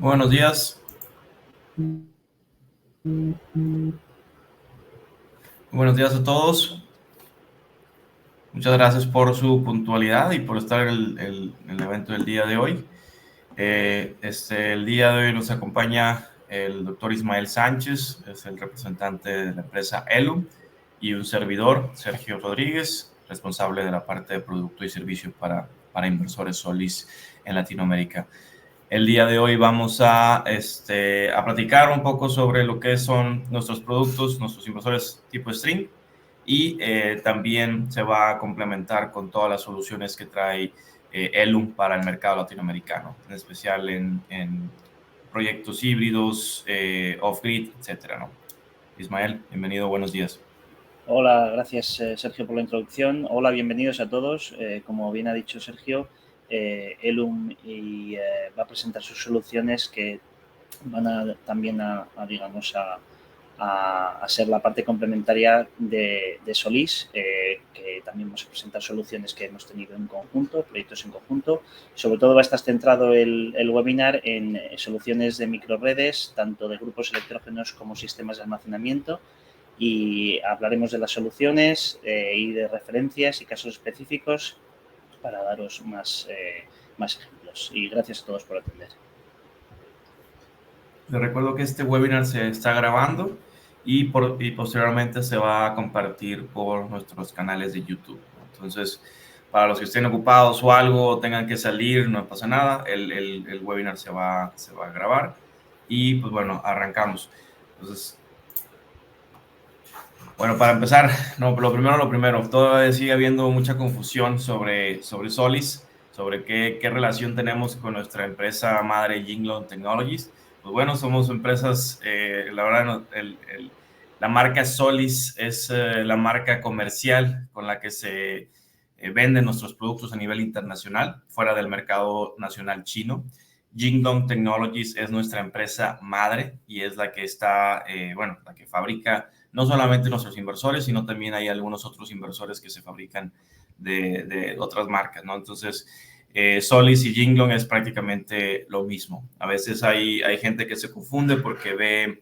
Buenos días, buenos días a todos. Muchas gracias por su puntualidad y por estar en el evento del día de hoy. El día de hoy nos acompaña el doctor Ismael Sánchez, es el representante de la empresa Elum, y un servidor, Sergio Rodríguez, responsable de la parte de producto y servicio para inversores Solis en Latinoamérica. El día de hoy vamos a platicar un poco sobre lo que son nuestros productos, nuestros inversores tipo String, y también se va a complementar con todas las soluciones que trae Elum para el mercado latinoamericano, en especial en proyectos híbridos, off-grid, etcétera, ¿no? Ismael, bienvenido, buenos días. Hola, gracias Sergio por la introducción. Hola, bienvenidos a todos. Como bien ha dicho Sergio, Elum va a presentar sus soluciones que van a ser la parte complementaria de Solís, que también vamos a presentar soluciones que hemos tenido en conjunto, proyectos en conjunto. Sobre todo va a estar centrado el webinar en soluciones de microredes, tanto de grupos electrógenos como sistemas de almacenamiento, y hablaremos de las soluciones y de referencias y casos específicos para daros más ejemplos. Y gracias a todos por atender. Les recuerdo que este webinar se está grabando y posteriormente se va a compartir por nuestros canales de YouTube, ¿no? Entonces, para los que estén ocupados o algo, tengan que salir, no pasa nada, el webinar se va a grabar y pues bueno, arrancamos. Entonces, bueno, para empezar, no, lo primero, todavía sigue habiendo mucha confusión sobre Solis, sobre qué relación tenemos con nuestra empresa madre Jinglong Technologies. Pues bueno, somos empresas, la verdad, la marca Solis es la marca comercial con la que se venden nuestros productos a nivel internacional, fuera del mercado nacional chino. Jinglong Technologies es nuestra empresa madre y es la que está, la que fabrica no solamente nuestros inversores, sino también hay algunos otros inversores que se fabrican de otras marcas, ¿no? Entonces, Solis y Jinglong es prácticamente lo mismo. A veces hay gente que se confunde porque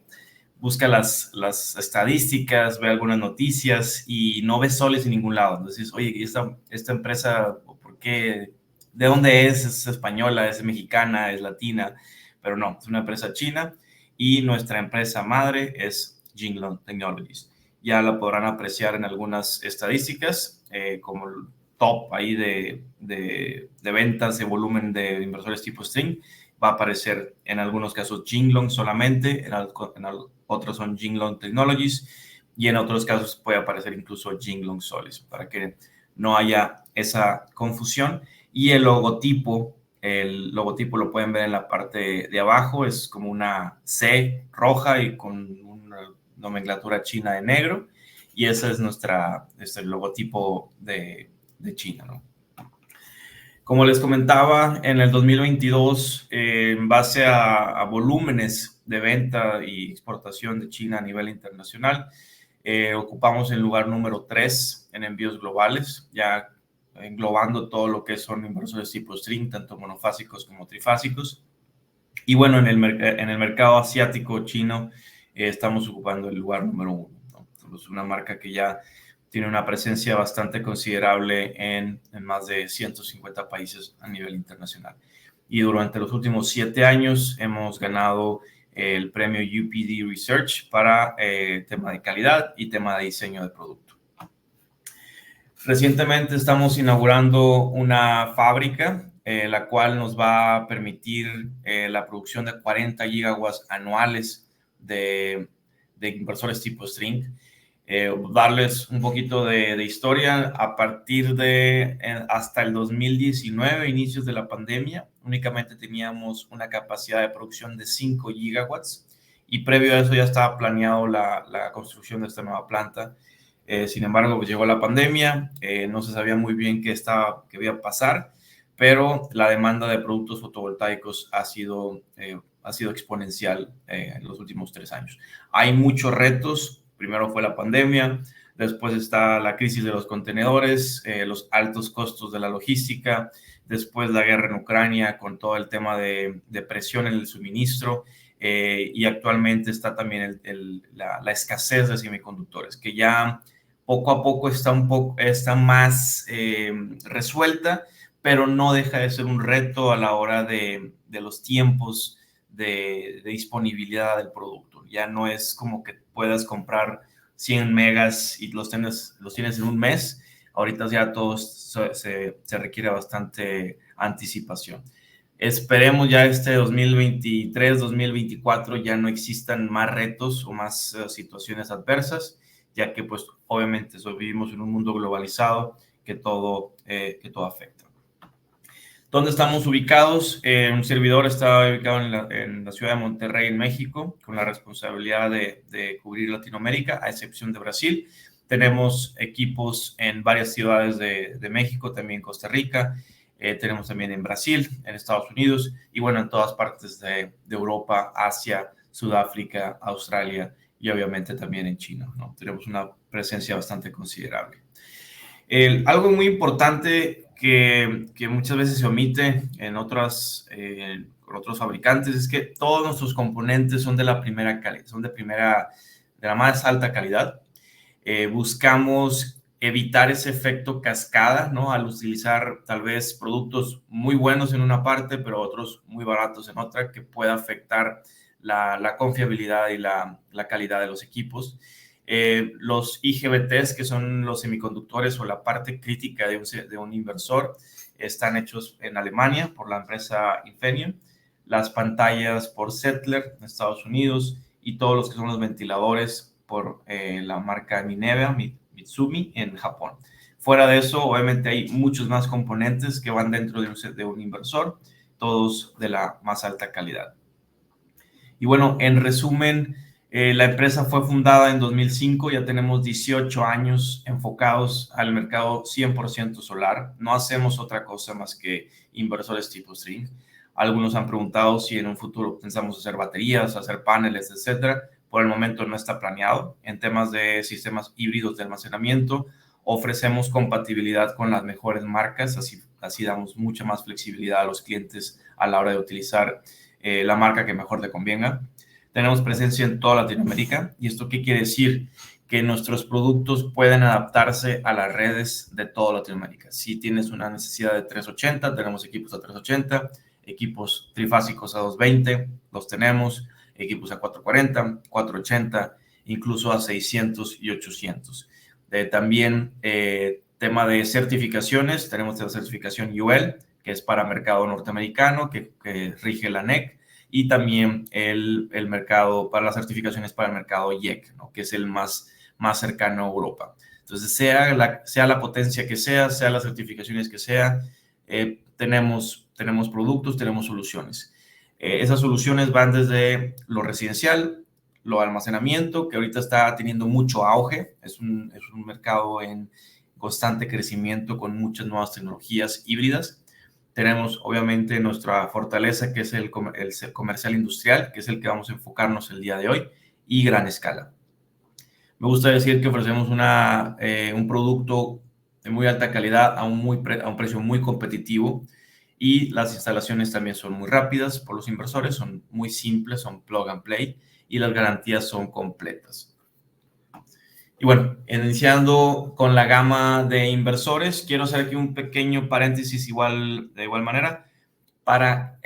busca las estadísticas, ve algunas noticias y no ve Solis en ningún lado. Entonces, oye, esta empresa, ¿por qué? ¿De dónde es? ¿Es española? ¿Es mexicana? ¿Es latina? Pero no, es una empresa china y nuestra empresa madre es Jinglong Technologies. Ya la podrán apreciar en algunas estadísticas, como el top ahí de ventas, de volumen de inversores tipo String. Va a aparecer en algunos casos Jinglong solamente, en otros son Jinglong Technologies y en otros casos puede aparecer incluso Jinglong Solis, para que no haya esa confusión. Y el logotipo lo pueden ver en la parte de abajo, es como una C roja y con una nomenclatura china de negro, y ese es el logotipo de China, ¿no? Como les comentaba, en el 2022, en base a volúmenes de venta y exportación de China a nivel internacional, ocupamos el lugar número 3 en envíos globales, ya englobando todo lo que son inversores tipo String, tanto monofásicos como trifásicos. Y bueno, en el mercado asiático chino estamos ocupando el lugar número 1, ¿no? Somos una marca que ya tiene una presencia bastante considerable en más de 150 países a nivel internacional. Y durante los últimos 7 años hemos ganado el premio UPD Research para tema de calidad y tema de diseño de producto. Recientemente estamos inaugurando una fábrica, la cual nos va a permitir la producción de 40 gigawatts anuales de inversores tipo String. Darles un poquito de historia, a partir de hasta el 2019, inicios de la pandemia, únicamente teníamos una capacidad de producción de 5 gigawatts y previo a eso ya estaba planeado la construcción de esta nueva planta. Sin embargo, pues llegó la pandemia, no se sabía muy bien qué iba a pasar, pero la demanda de productos fotovoltaicos ha sido exponencial en los últimos 3 años. Hay muchos retos. Primero fue la pandemia, después está la crisis de los contenedores, los altos costos de la logística, después la guerra en Ucrania con todo el tema de presión en el suministro, y actualmente está también la escasez de semiconductores, que ya poco a poco está más resuelta, pero no deja de ser un reto a la hora de los tiempos de disponibilidad del producto. Ya no es como que puedas comprar 100 megas y los tienes en un mes. Ahorita ya todo se requiere bastante anticipación. Esperemos ya este 2023, 2024 ya no existan más retos o más situaciones adversas, ya que pues obviamente vivimos en un mundo globalizado que todo afecta. ¿Dónde estamos ubicados? Un servidor está ubicado en la ciudad de Monterrey, en México, con la responsabilidad de cubrir Latinoamérica, a excepción de Brasil. Tenemos equipos en varias ciudades de México, también Costa Rica. Tenemos también en Brasil, en Estados Unidos y bueno, en todas partes de Europa, Asia, Sudáfrica, Australia y obviamente también en China, ¿no? Tenemos una presencia bastante considerable. Algo muy importante que muchas veces se omite en otros fabricantes es que todos nuestros componentes son de la primera calidad, son de la más alta calidad. Buscamos evitar ese efecto cascada, ¿no? Al utilizar tal vez productos muy buenos en una parte, pero otros muy baratos en otra, que pueda afectar la confiabilidad y la calidad de los equipos. Los IGBTs, que son los semiconductores o la parte crítica de un inversor, están hechos en Alemania por la empresa Infineon. Las pantallas por Settler en Estados Unidos y todos los que son los ventiladores por la marca Minebea, Mitsumi en Japón. Fuera de eso, obviamente hay muchos más componentes que van dentro de un inversor, todos de la más alta calidad. Y bueno, en resumen, la empresa fue fundada en 2005, ya tenemos 18 años enfocados al mercado 100% solar. No hacemos otra cosa más que inversores tipo string. Algunos han preguntado si en un futuro pensamos hacer baterías, hacer paneles, etcétera. Por el momento no está planeado. En temas de sistemas híbridos de almacenamiento, ofrecemos compatibilidad con las mejores marcas, así damos mucha más flexibilidad a los clientes a la hora de utilizar la marca que mejor le convenga. Tenemos presencia en toda Latinoamérica. ¿Y esto qué quiere decir? Que nuestros productos pueden adaptarse a las redes de toda Latinoamérica. Si tienes una necesidad de 380, tenemos equipos a 380, equipos trifásicos a 220, los tenemos, equipos a 440, 480, incluso a 600 y 800. También tema de certificaciones, tenemos la certificación UL, que es para mercado norteamericano, que rige la NEC, y también el mercado para las certificaciones para el mercado IEC, ¿no? Que es el más cercano a Europa. Entonces, sea la potencia que sea las certificaciones que sea, tenemos productos, tenemos soluciones. Esas soluciones van desde lo residencial, lo almacenamiento, que ahorita está teniendo mucho auge, es un mercado en constante crecimiento con muchas nuevas tecnologías híbridas. Tenemos obviamente nuestra fortaleza, que es el comercial industrial, que es el que vamos a enfocarnos el día de hoy, y gran escala. Me gusta decir que ofrecemos un producto de muy alta calidad a un precio muy competitivo, y las instalaciones también son muy rápidas por los inversores, son muy simples, son plug and play, y las garantías son completas. Y bueno, iniciando con la gama de inversores, quiero hacer aquí un pequeño paréntesis de igual manera para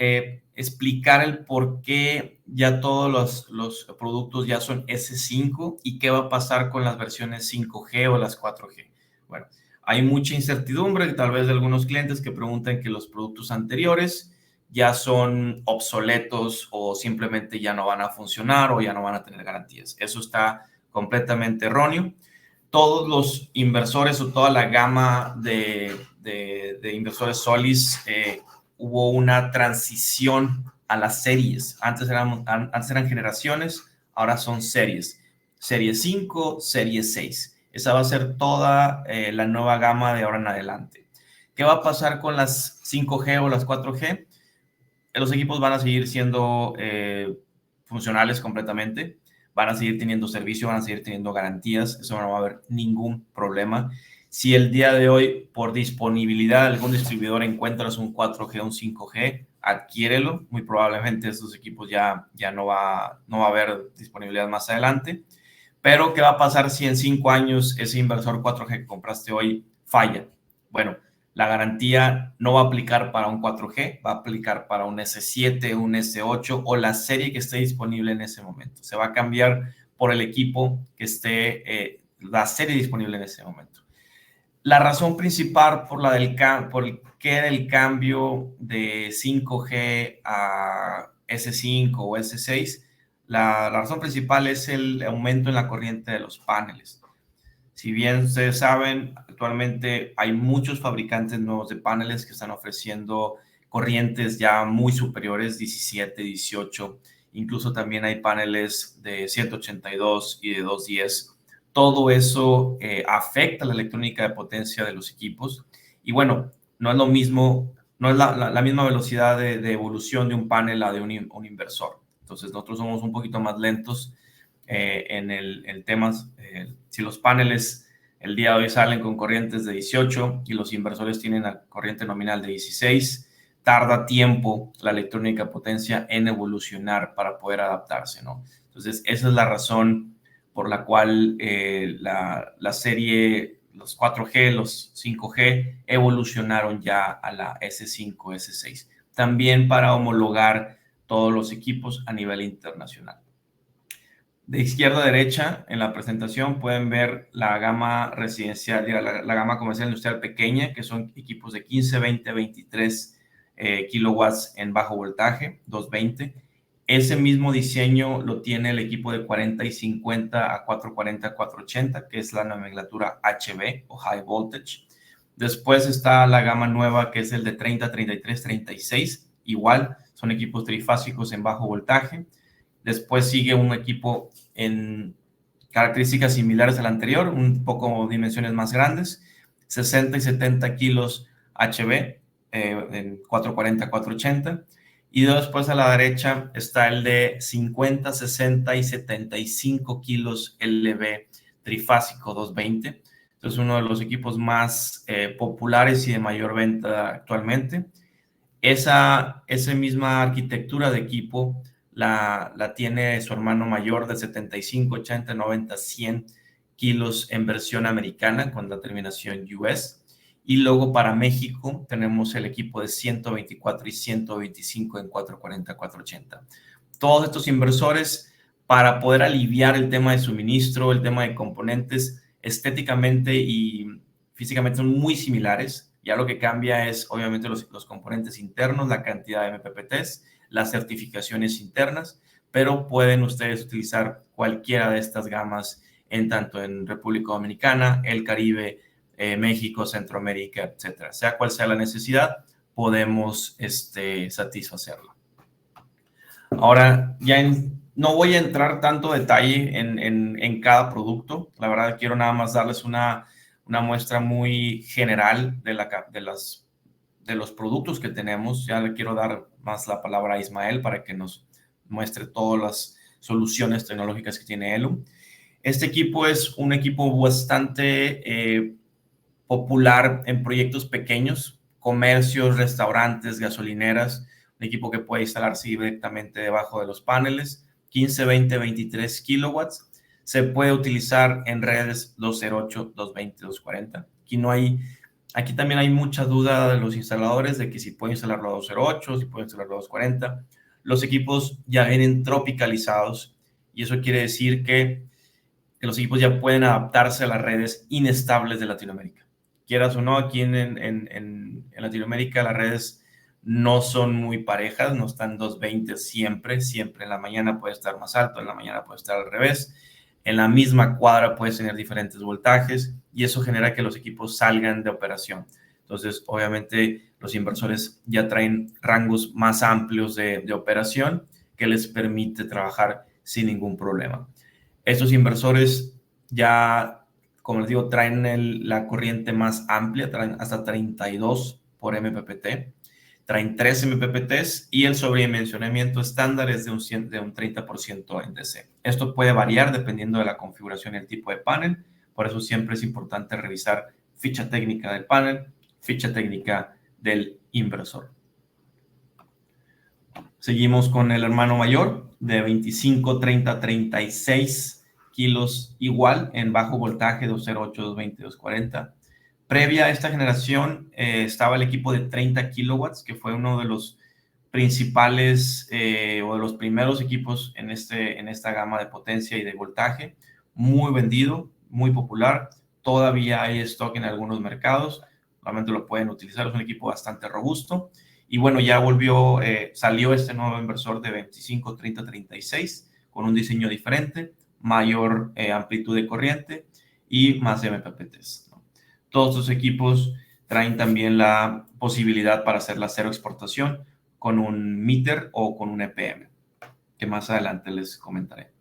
explicar el por qué ya todos los productos ya son S5 y qué va a pasar con las versiones 5G o las 4G. Bueno, hay mucha incertidumbre, tal vez de algunos clientes que preguntan que los productos anteriores ya son obsoletos o simplemente ya no van a funcionar o ya no van a tener garantías. Eso está completamente erróneo. Todos los inversores o toda la gama de inversores Solis, hubo una transición a las series. Antes eran generaciones, ahora son series. Serie 5, Serie 6. Esa va a ser toda la nueva gama de ahora en adelante. ¿Qué va a pasar con las 5G o las 4G? Los equipos van a seguir siendo funcionales completamente, van a seguir teniendo servicio, van a seguir teniendo garantías, eso no va a haber ningún problema. Si el día de hoy, por disponibilidad de algún distribuidor, encuentras un 4G o un 5G, adquiérelo. Muy probablemente estos equipos ya no va a haber disponibilidad más adelante. Pero, ¿qué va a pasar si en 5 años ese inversor 4G que compraste hoy falla? Bueno, la garantía no va a aplicar para un 4G, va a aplicar para un S7, un S8 o la serie que esté disponible en ese momento. Se va a cambiar por el equipo que esté, la serie disponible en ese momento. La razón principal por el qué del cambio de 5G a S5 o S6, la razón principal es el aumento en la corriente de los paneles. Si bien ustedes saben, actualmente hay muchos fabricantes nuevos de paneles que están ofreciendo corrientes ya muy superiores, 17, 18, incluso también hay paneles de 182 y de 210. Todo eso afecta la electrónica de potencia de los equipos y bueno, no es lo mismo, no es la misma velocidad de evolución de un panel a de un inversor. Entonces nosotros somos un poquito más lentos en el tema. Si los paneles el día de hoy salen con corrientes de 18 y los inversores tienen la corriente nominal de 16, tarda tiempo la electrónica potencia en evolucionar para poder adaptarse, ¿no? Entonces, esa es la razón por la cual la serie, los 4G, los 5G, evolucionaron ya a la S5, S6. También para homologar todos los equipos a nivel internacional. De izquierda a derecha, en la presentación pueden ver la gama residencial, la gama comercial industrial pequeña, que son equipos de 15, 20, 23 kilowatts en bajo voltaje, 220. Ese mismo diseño lo tiene el equipo de 40 y 50 a 440, 480, que es la nomenclatura HV o High Voltage. Después está la gama nueva, que es el de 30, 33, 36. Igual, son equipos trifásicos en bajo voltaje. Después sigue un equipo en características similares al anterior, un poco dimensiones más grandes, 60 y 70 kilos HV, en 440, 480. Y después a la derecha está el de 50, 60 y 75 kilos LV trifásico 220. Entonces, uno de los equipos más populares y de mayor venta actualmente. Esa misma arquitectura de equipo la tiene su hermano mayor de 75, 80, 90, 100 kilos en versión americana con la terminación US. Y luego para México tenemos el equipo de 124 y 125 en 440, 480. Todos estos inversores, para poder aliviar el tema de suministro, el tema de componentes, estéticamente y físicamente son muy similares. Ya lo que cambia es obviamente los componentes internos, la cantidad de MPPTs, las certificaciones internas, pero pueden ustedes utilizar cualquiera de estas gamas tanto en República Dominicana, el Caribe, México, Centroamérica, etcétera. Sea cual sea la necesidad, podemos satisfacerla. Ahora, no voy a entrar tanto detalle en cada producto. La verdad, quiero nada más darles una muestra muy general de los productos que tenemos. Ya le quiero dar más la palabra a Ismael para que nos muestre todas las soluciones tecnológicas que tiene Elum. Este equipo es un equipo bastante popular en proyectos pequeños, comercios, restaurantes, gasolineras, un equipo que puede instalarse directamente debajo de los paneles, 15, 20, 23 kilowatts. Se puede utilizar en redes 208, 220, 240. Aquí también hay mucha duda de los instaladores de que si pueden instalarlo a 208, si pueden instalarlo a 240. Los equipos ya vienen tropicalizados y eso quiere decir que los equipos ya pueden adaptarse a las redes inestables de Latinoamérica. Quieras o no, aquí en Latinoamérica las redes no son muy parejas, no están 220 siempre en la mañana puede estar más alto, en la mañana puede estar al revés, en la misma cuadra puedes tener diferentes voltajes y eso genera que los equipos salgan de operación. Entonces, obviamente, los inversores ya traen rangos más amplios de operación que les permite trabajar sin ningún problema. Estos inversores ya, como les digo, traen la corriente más amplia, traen hasta 32 por MPPT, traen 3 MPPTs y el sobredimensionamiento estándar es de un 30% en DC. Esto puede variar dependiendo de la configuración y el tipo de panel, por eso siempre es importante revisar ficha técnica del panel, ficha técnica del inversor. Seguimos con el hermano mayor de 25, 30, 36 kilos igual en bajo voltaje 208, 220, 240. Previa a esta generación estaba el equipo de 30 kilowatts, que fue uno de los principales o de los primeros equipos en esta gama de potencia y de voltaje. Muy vendido, muy popular. Todavía hay stock en algunos mercados. Realmente lo pueden utilizar. Es un equipo bastante robusto. Y bueno, ya salió este nuevo inversor de 25, 30, 36 con un diseño diferente, mayor amplitud de corriente y más MPPTs, ¿no? Todos estos equipos traen también la posibilidad para hacer la cero exportación con un meter o con un EPM, que más adelante les comentaré.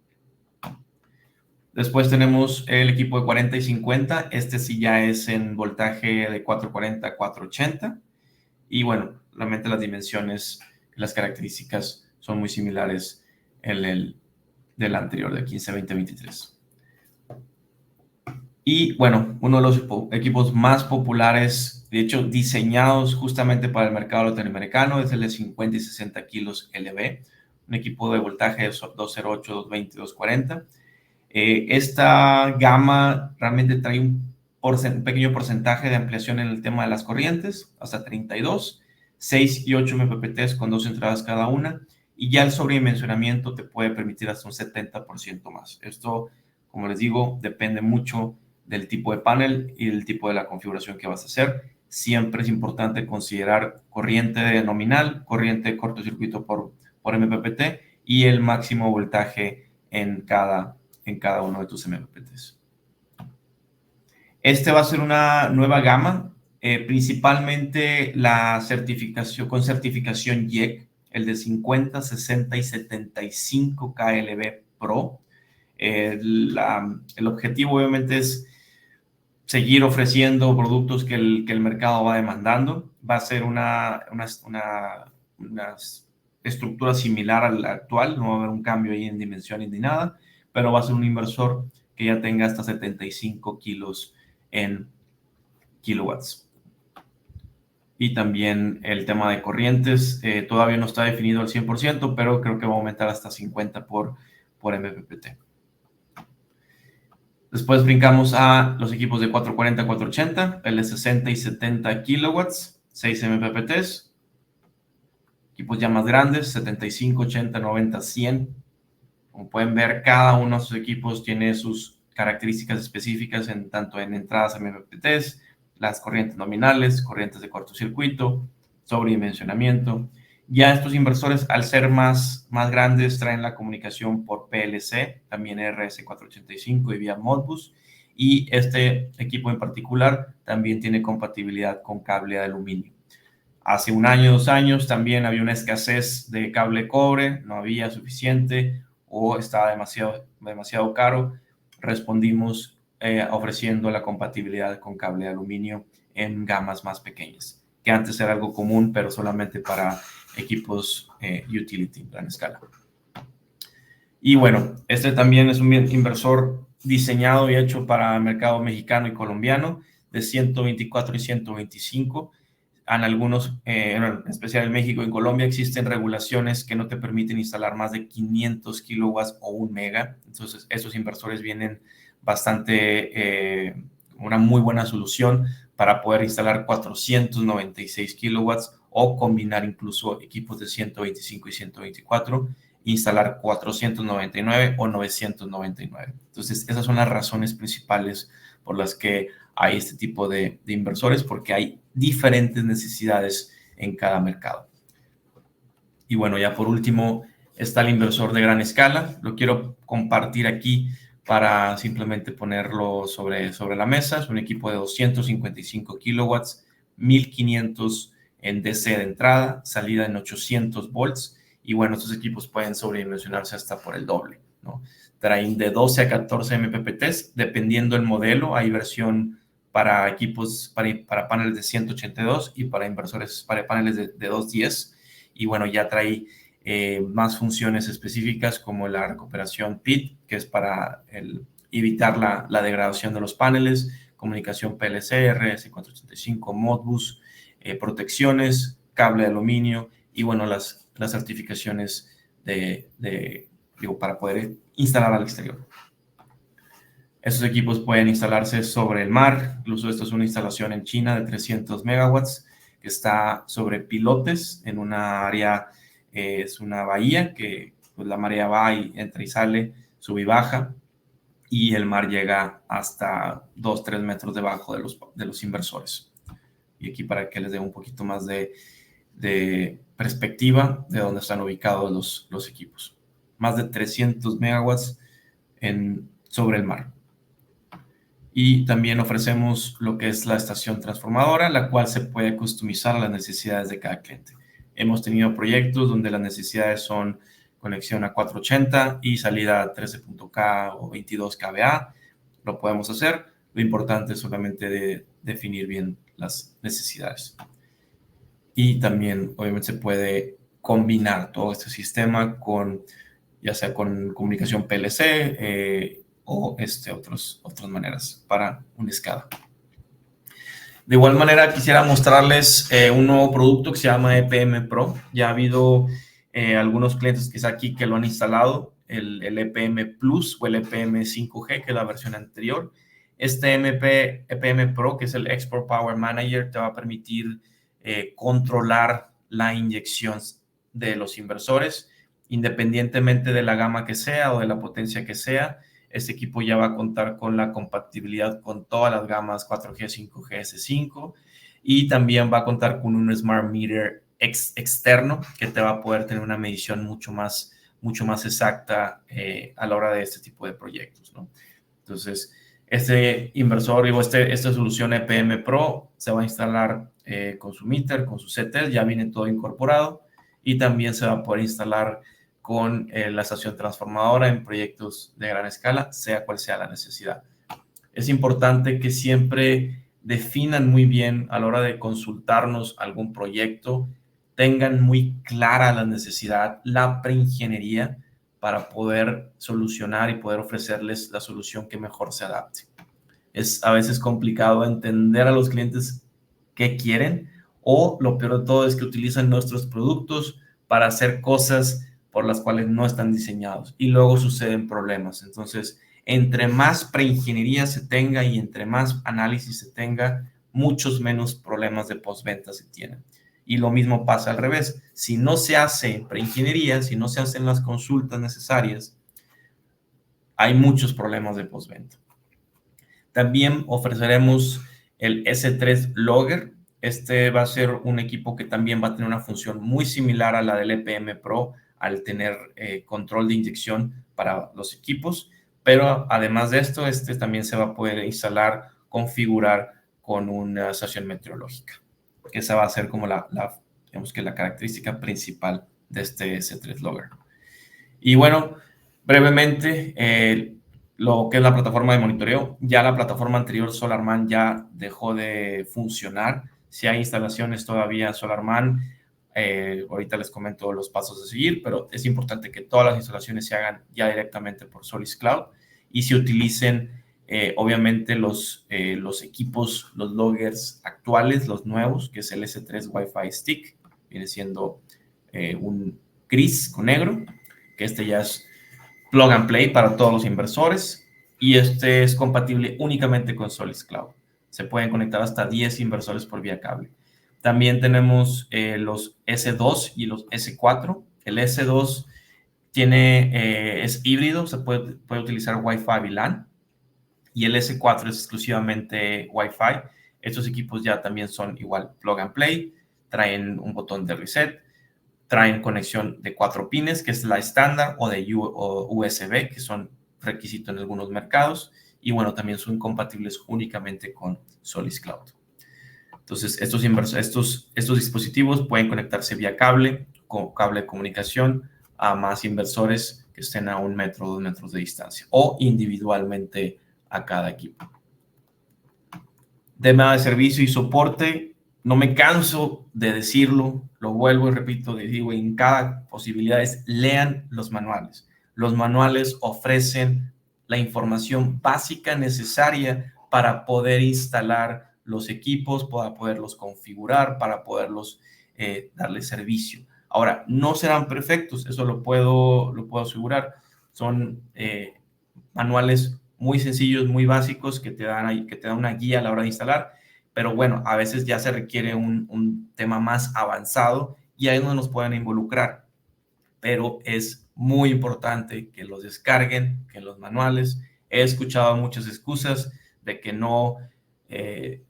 Después tenemos el equipo de 40 y 50. Este sí ya es en voltaje de 440 a 480. Y bueno, realmente las dimensiones, las características son muy similares del anterior, de 15, 20, 23. Y bueno, uno de los equipos más populares, de hecho diseñados justamente para el mercado latinoamericano, es el de 50 y 60 kilos LV, un equipo de voltaje de 208, 220, 240. Esta gama realmente trae un pequeño porcentaje de ampliación en el tema de las corrientes, hasta 32, 6 y 8 MPPTs con 2 entradas cada una, y ya el sobredimensionamiento te puede permitir hasta un 70% más. Esto, como les digo, depende mucho del tipo de panel y del tipo de la configuración que vas a hacer. Siempre es importante considerar corriente nominal, corriente de cortocircuito por MPPT y el máximo voltaje en cada uno de tus MPPTs. Este va a ser una nueva gama, principalmente con certificación YEC, el de 50, 60 y 75 KLB Pro. El objetivo obviamente es seguir ofreciendo productos que el mercado va demandando. Va a ser una estructura similar a la actual, no va a haber un cambio ahí en dimensiones ni nada, pero va a ser un inversor que ya tenga hasta 75 kilos en kilowatts. Y también el tema de corrientes todavía no está definido al 100%, pero creo que va a aumentar hasta 50 por MPPT. Después brincamos a los equipos de 440, 480, el de 60 y 70 kilowatts, 6 MPPTs. Equipos ya más grandes, 75, 80, 90, 100. Como pueden ver, cada uno de sus equipos tiene sus características específicas tanto en entradas MPPTs, las corrientes nominales, corrientes de cortocircuito, sobredimensionamiento. Ya estos inversores, al ser más grandes, traen la comunicación por PLC, también RS485 y vía Modbus. Y este equipo en particular también tiene compatibilidad con cable de aluminio. Hace un año, 2 años, también había una escasez de cable cobre, no había suficiente o estaba demasiado caro. Respondimos ofreciendo la compatibilidad con cable de aluminio en gamas más pequeñas, que antes era algo común, pero solamente para equipos utility, gran escala. Y bueno, este también es un inversor diseñado y hecho para el mercado mexicano y colombiano, de 124 y 125. En algunos, en especial en México y en Colombia, existen regulaciones que no te permiten instalar más de 500 kilowatts o 1 mega. Entonces, esos inversores vienen una muy buena solución para poder instalar 496 kilowatts o combinar incluso equipos de 125 y 124, instalar 499 o 999. Entonces, esas son las razones principales por las que hay este tipo de inversores, porque hay diferentes necesidades en cada mercado. Y bueno, ya por último está el inversor de gran escala. Lo quiero compartir aquí para simplemente ponerlo sobre la mesa. Es un equipo de 255 kilowatts, 1500 en DC de entrada, salida en 800 volts. Y bueno, estos equipos pueden sobredimensionarse hasta por el doble, ¿no? Traen de 12 a 14 MPPTs, dependiendo del modelo. Hay versión para equipos, para paneles de 182 y para paneles de 210. Y bueno, ya trae más funciones específicas como la recuperación PIT, que es para evitar la degradación de los paneles, comunicación PLC, RS485, Modbus, protecciones, cable de aluminio y bueno, las certificaciones para poder instalar al exterior. Estos equipos pueden instalarse sobre el mar. Incluso esto es una instalación en China de 300 megawatts que está sobre pilotes en una área, es una bahía que pues, la marea va y entra y sale, sube y baja, y el mar llega hasta 2-3 metros debajo de los inversores. Y aquí para que les dé un poquito más de perspectiva de dónde están ubicados los equipos. Más de 300 megawatts sobre el mar. Y también ofrecemos lo que es la estación transformadora, la cual se puede customizar a las necesidades de cada cliente. Hemos tenido proyectos donde las necesidades son conexión a 480 y salida a 13.k o 22 kVA. Lo podemos hacer. Lo importante es solamente definir bien las necesidades. Y también, obviamente, se puede combinar todo este sistema ya sea con comunicación PLC, o otras maneras para un SCADA. De igual manera, quisiera mostrarles un nuevo producto que se llama EPM Pro. Ya ha habido algunos clientes quizá aquí que lo han instalado, el EPM Plus o el EPM 5G, que es la versión anterior. Este EPM Pro, que es el Export Power Manager, te va a permitir controlar la inyección de los inversores, independientemente de la gama que sea o de la potencia que sea. Este equipo ya va a contar con la compatibilidad con todas las gamas 4G, 5G, S5 y también va a contar con un Smart Meter externo que te va a poder tener una medición mucho más exacta a la hora de este tipo de proyectos, ¿no? Entonces, este inversor, esta solución EPM Pro se va a instalar con su meter, con su CT, ya viene todo incorporado y también se va a poder instalar con la estación transformadora en proyectos de gran escala, sea cual sea la necesidad. Es importante que siempre definan muy bien a la hora de consultarnos algún proyecto, tengan muy clara la necesidad, la preingeniería para poder solucionar y poder ofrecerles la solución que mejor se adapte. Es a veces complicado entender a los clientes qué quieren o lo peor de todo es que utilizan nuestros productos para hacer cosas por las cuales no están diseñados y luego suceden problemas. Entonces, entre más preingeniería se tenga y entre más análisis se tenga, muchos menos problemas de postventa se tienen. Y lo mismo pasa al revés. Si no se hace preingeniería, si no se hacen las consultas necesarias, hay muchos problemas de postventa. También ofreceremos el S3 Logger. Este va a ser un equipo que también va a tener una función muy similar a la del EPM Pro, al tener control de inyección para los equipos, pero además de esto, también se va a poder instalar, configurar con una estación meteorológica, que esa va a ser como digamos que la característica principal de este S3 Logger. Y bueno, brevemente, lo que es la plataforma de monitoreo, ya la plataforma anterior SolarMan ya dejó de funcionar. Si hay instalaciones todavía SolarMan, ahorita les comento los pasos a seguir, pero es importante que todas las instalaciones se hagan ya directamente por Solis Cloud y se utilicen obviamente los equipos, los loggers actuales, los nuevos, que es el S3 Wi-Fi Stick, viene siendo un gris con negro, que ya es plug and play para todos los inversores y es compatible únicamente con Solis Cloud. Se pueden conectar hasta 10 inversores por vía cable. También tenemos los S2 y los S4. El S2 es híbrido, se puede utilizar Wi-Fi y LAN. Y el S4 es exclusivamente Wi-Fi. Estos equipos ya también son igual plug and play, traen un botón de reset, traen conexión de 4 pines, que es la estándar, o de USB, que son requisito en algunos mercados. Y bueno, también son compatibles únicamente con Solis Cloud. Entonces, estos dispositivos pueden conectarse vía cable, con cable de comunicación, a más inversores que estén a 1 metro o 2 metros de distancia, o individualmente a cada equipo. Tema de servicio y soporte, no me canso de decirlo, lo vuelvo y repito, digo en cada posibilidad, lean los manuales. Los manuales ofrecen la información básica necesaria para poder instalar los equipos, para poderlos configurar, para poderlos darle servicio. Ahora, no serán perfectos, eso lo puedo asegurar. Son manuales muy sencillos, muy básicos, que te dan una guía a la hora de instalar, pero bueno, a veces ya se requiere un tema más avanzado y ahí es donde nos pueden involucrar. Pero es muy importante que los descarguen, que los manuales. He escuchado muchas excusas de que no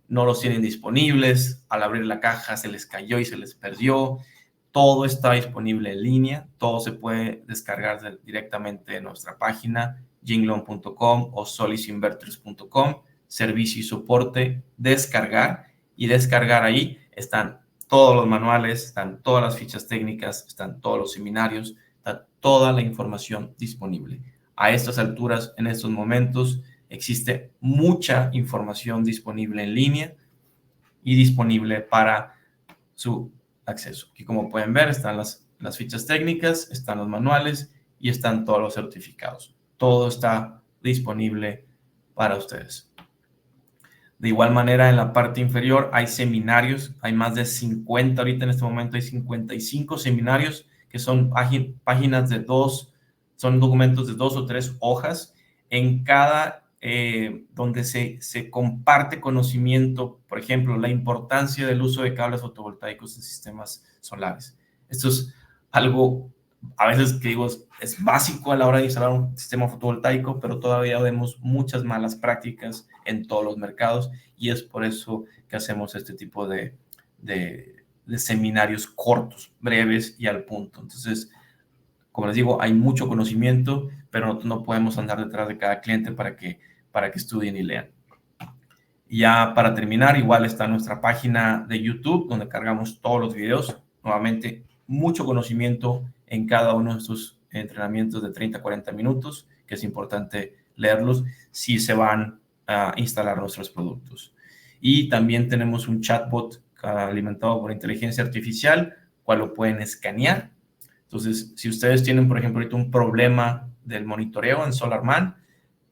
los tienen disponibles, al abrir la caja se les cayó y se les perdió. Todo está disponible en línea, todo se puede descargar directamente en nuestra página jinglong.com o solisinvertors.com, servicio y soporte, descargar ahí están todos los manuales, están todas las fichas técnicas, están todos los seminarios, está toda la información disponible. A estas alturas, en estos momentos, existe mucha información disponible en línea y disponible para su acceso. Aquí, como pueden ver, están las fichas técnicas, están los manuales y están todos los certificados. Todo está disponible para ustedes. De igual manera, en la parte inferior hay seminarios, hay más de 50, ahorita en este momento hay 55 seminarios que son páginas de son documentos de 2 o 3 hojas, en cada, donde se comparte conocimiento, por ejemplo, la importancia del uso de cables fotovoltaicos en sistemas solares. Esto es algo, a veces que digo, es básico a la hora de instalar un sistema fotovoltaico, pero todavía vemos muchas malas prácticas en todos los mercados y es por eso que hacemos este tipo de seminarios cortos, breves y al punto. Entonces, como les digo, hay mucho conocimiento, pero no podemos andar detrás de cada cliente para que estudien y lean. Y ya para terminar, igual está nuestra página de YouTube, donde cargamos todos los videos. Nuevamente, mucho conocimiento en cada uno de estos entrenamientos de 30 a 40 minutos, que es importante leerlos si se van a instalar nuestros productos. Y también tenemos un chatbot alimentado por inteligencia artificial, cual lo pueden escanear. Entonces, si ustedes tienen, por ejemplo, ahorita un problema del monitoreo en SolarMan,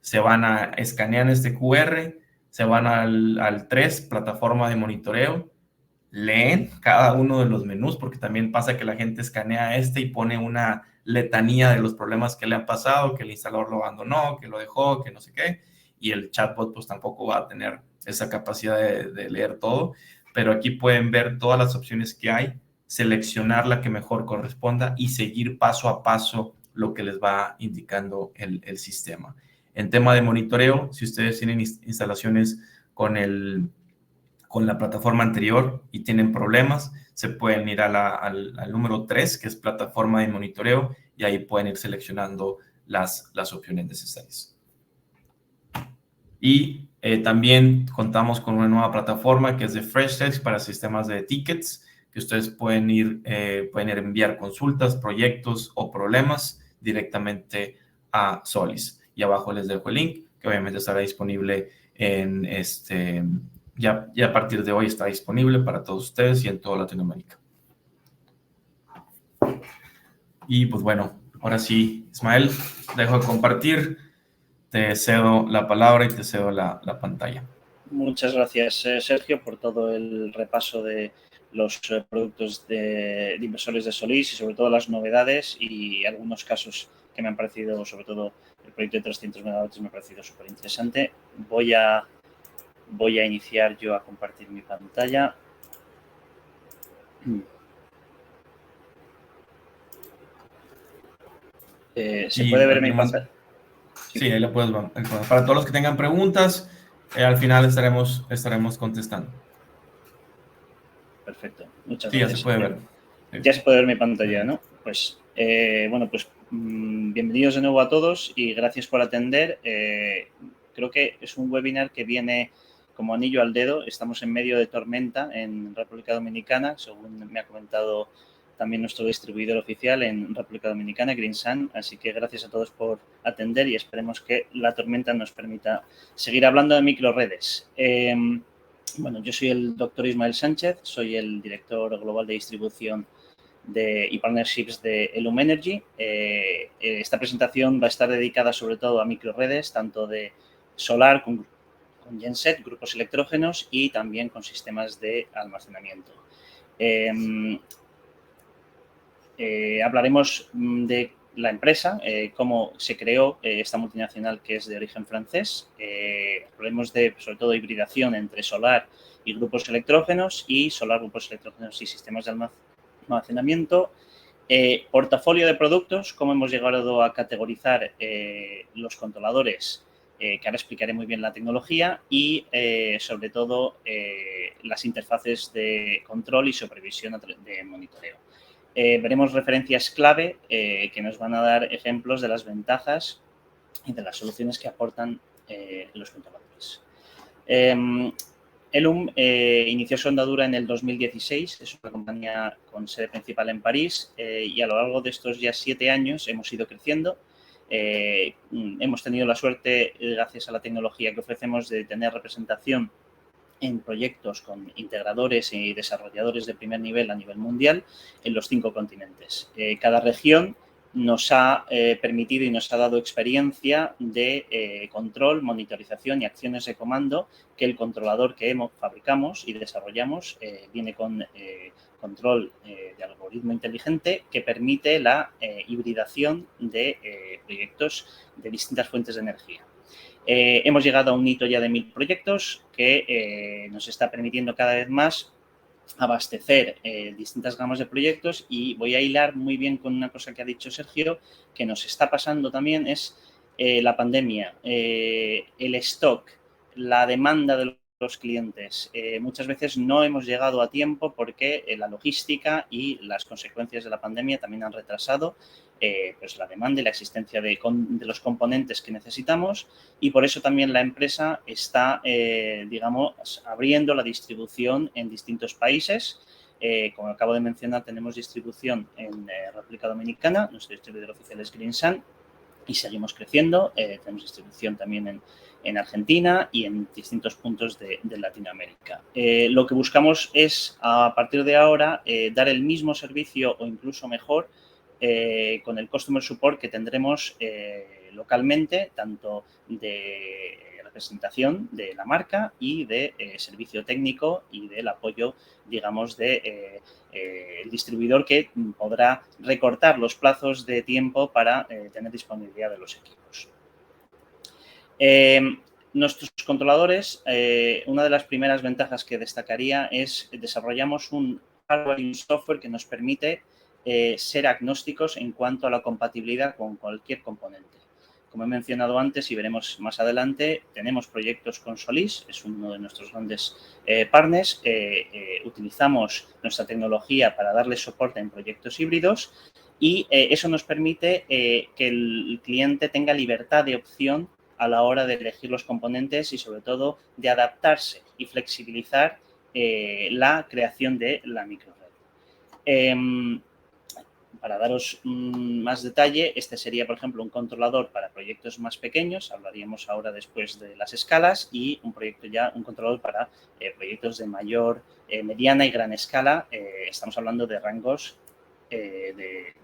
se van a escanear este QR, se van al 3, plataforma de monitoreo, leen cada uno de los menús, porque también pasa que la gente escanea y pone una letanía de los problemas que le han pasado, que el instalador lo abandonó, que lo dejó, que no sé qué, y el chatbot pues tampoco va a tener esa capacidad de leer todo, pero aquí pueden ver todas las opciones que hay, seleccionar la que mejor corresponda y seguir paso a paso lo que les va indicando el sistema. En tema de monitoreo, si ustedes tienen instalaciones con la plataforma anterior y tienen problemas, se pueden ir al número 3, que es plataforma de monitoreo, y ahí pueden ir seleccionando las opciones necesarias. Y también contamos con una nueva plataforma que es de Freshdesk para sistemas de tickets, que ustedes pueden ir enviar consultas, proyectos o problemas directamente a Solis. Y abajo les dejo el link, que obviamente estará disponible en ya a partir de hoy está disponible para todos ustedes y en toda Latinoamérica. Y pues bueno, ahora sí, Ismael, dejo de compartir, te cedo la palabra y te cedo la pantalla. Muchas gracias, Sergio, por todo el repaso de los productos de inversores de Solis y sobre todo las novedades y algunos casos que me han parecido, sobre todo el proyecto de 300 megavatios me ha parecido súper interesante. Voy a iniciar yo a compartir mi pantalla. ¿Se puede ver mi pantalla? Sí, ahí lo puedes ver. Para todos los que tengan preguntas, al final estaremos contestando. Perfecto, muchas gracias. Sí, ya se puede ver. Ya se puede ver mi pantalla, ¿no? Pues, bueno, pues bienvenidos de nuevo a todos y gracias por atender. Creo que es un webinar que viene como anillo al dedo. Estamos en medio de tormenta en República Dominicana, según me ha comentado también nuestro distribuidor oficial en República Dominicana, GreenSun. Así que gracias a todos por atender y esperemos que la tormenta nos permita seguir hablando de microredes. Bueno, yo soy el doctor Ismael Sánchez, soy el director global de distribución y partnerships de Elum Energy. Esta presentación va a estar dedicada sobre todo a microredes, tanto de solar con con genset, grupos electrógenos y también con sistemas de almacenamiento. Hablaremos de la empresa, cómo se creó esta multinacional que es de origen francés. Hablaremos de, sobre todo, hibridación entre solar y grupos electrógenos y solar, grupos electrógenos y sistemas de almacenamiento. Portafolio de productos, cómo hemos llegado a categorizar los controladores, que ahora explicaré muy bien la tecnología, y sobre todo las interfaces de control y supervisión de monitoreo. Veremos referencias clave que nos van a dar ejemplos de las ventajas y de las soluciones que aportan los controladores. Elum inició su andadura en el 2016, es una compañía con sede principal en París y a lo largo de estos ya 7 años hemos ido creciendo. Hemos tenido la suerte, gracias a la tecnología que ofrecemos, de tener representación en proyectos con integradores y desarrolladores de primer nivel a nivel mundial en los 5 continentes. Cada región nos ha permitido y nos ha dado experiencia de control, monitorización y acciones de comando que el controlador que fabricamos y desarrollamos viene con control de algoritmo inteligente que permite la hibridación de proyectos de distintas fuentes de energía. Hemos llegado a un hito ya de 1000 proyectos que nos está permitiendo cada vez más abastecer distintas gamas de proyectos, y voy a hilar muy bien con una cosa que ha dicho Sergio, que nos está pasando también, es la pandemia, el stock, la demanda de los clientes. Muchas veces no hemos llegado a tiempo porque la logística y las consecuencias de la pandemia también han retrasado pues la demanda y la existencia de los componentes que necesitamos, y por eso también la empresa está, digamos, abriendo la distribución en distintos países. Como acabo de mencionar, tenemos distribución en República Dominicana, nuestro distribuidor oficial es Greensun, y seguimos creciendo. Tenemos distribución también en Argentina y en distintos puntos de Latinoamérica. Lo que buscamos es, a partir de ahora, dar el mismo servicio o incluso mejor con el Customer Support que tendremos localmente, tanto de representación de la marca y de servicio técnico y del apoyo, digamos, de el distribuidor, que podrá recortar los plazos de tiempo para tener disponibilidad de los equipos. Nuestros controladores, una de las primeras ventajas que destacaría es que desarrollamos un hardware y un software que nos permite ser agnósticos en cuanto a la compatibilidad con cualquier componente. Como he mencionado antes y veremos más adelante, tenemos proyectos con Solis, es uno de nuestros grandes partners. Utilizamos nuestra tecnología para darle soporte en proyectos híbridos, y eso nos permite que el cliente tenga libertad de opción a la hora de elegir los componentes y, sobre todo, de adaptarse y flexibilizar la creación de la microred. Para daros más detalle, este sería, por ejemplo, un controlador para proyectos más pequeños, hablaríamos ahora después de las escalas, y un controlador para proyectos de mayor, mediana y gran escala. Estamos hablando de rangos de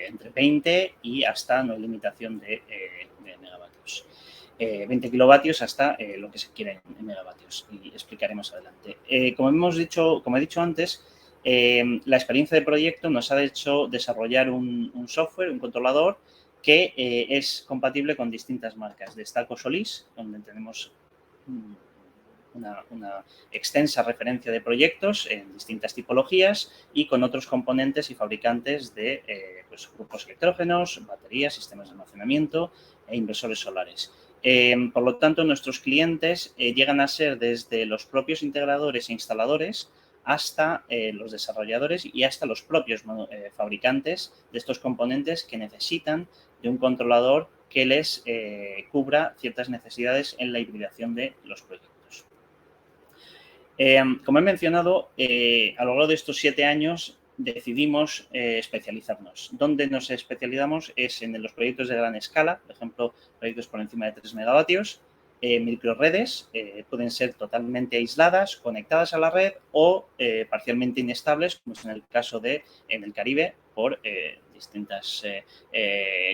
entre 20 y hasta, no hay limitación de megavatios. 20 kilovatios hasta lo que se quiera en megavatios, y explicaré más adelante. Como he dicho antes, la experiencia de proyecto nos ha hecho desarrollar un software, un controlador, que es compatible con distintas marcas. Destaco Solis, donde tenemos una extensa referencia de proyectos en distintas tipologías y con otros componentes y fabricantes de pues, grupos electrógenos, baterías, sistemas de almacenamiento e inversores solares. Por lo tanto, nuestros clientes llegan a ser desde los propios integradores e instaladores hasta los desarrolladores y hasta los propios fabricantes de estos componentes, que necesitan de un controlador que les cubra ciertas necesidades en la hibridación de los proyectos. Como he mencionado, a lo largo de estos 7 años decidimos especializarnos. ¿Dónde nos especializamos? Es en los proyectos de gran escala, por ejemplo, proyectos por encima de 3 megavatios. microredes, pueden ser totalmente aisladas, conectadas a la red o parcialmente inestables, como es en el caso de en el Caribe, por distintas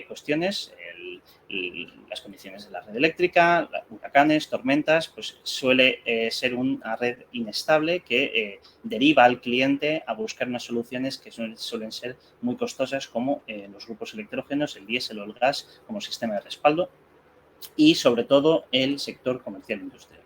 cuestiones, las condiciones de la red eléctrica, huracanes, tormentas, pues suele ser una red inestable que deriva al cliente a buscar unas soluciones que suelen ser muy costosas, como los grupos electrógenos, el diésel o el gas como sistema de respaldo, y sobre todo el sector comercial industrial.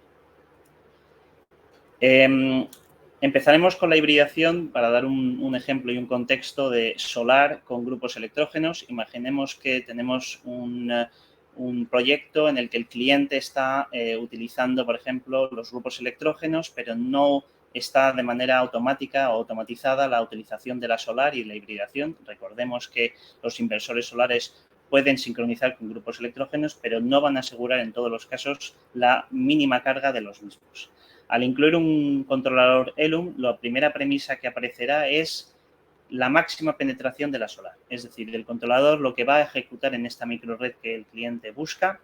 Empezaremos con la hibridación para dar un ejemplo y un contexto de solar con grupos electrógenos. Imaginemos que tenemos un proyecto en el que el cliente está utilizando, por ejemplo, los grupos electrógenos, pero no está de manera automática o automatizada la utilización de la solar y la hibridación. Recordemos que los inversores solares pueden sincronizar con grupos electrógenos, pero no van a asegurar en todos los casos la mínima carga de los mismos. Al incluir un controlador Elum, la primera premisa que aparecerá es la máxima penetración de la solar. Es decir, el controlador lo que va a ejecutar en esta microred que el cliente busca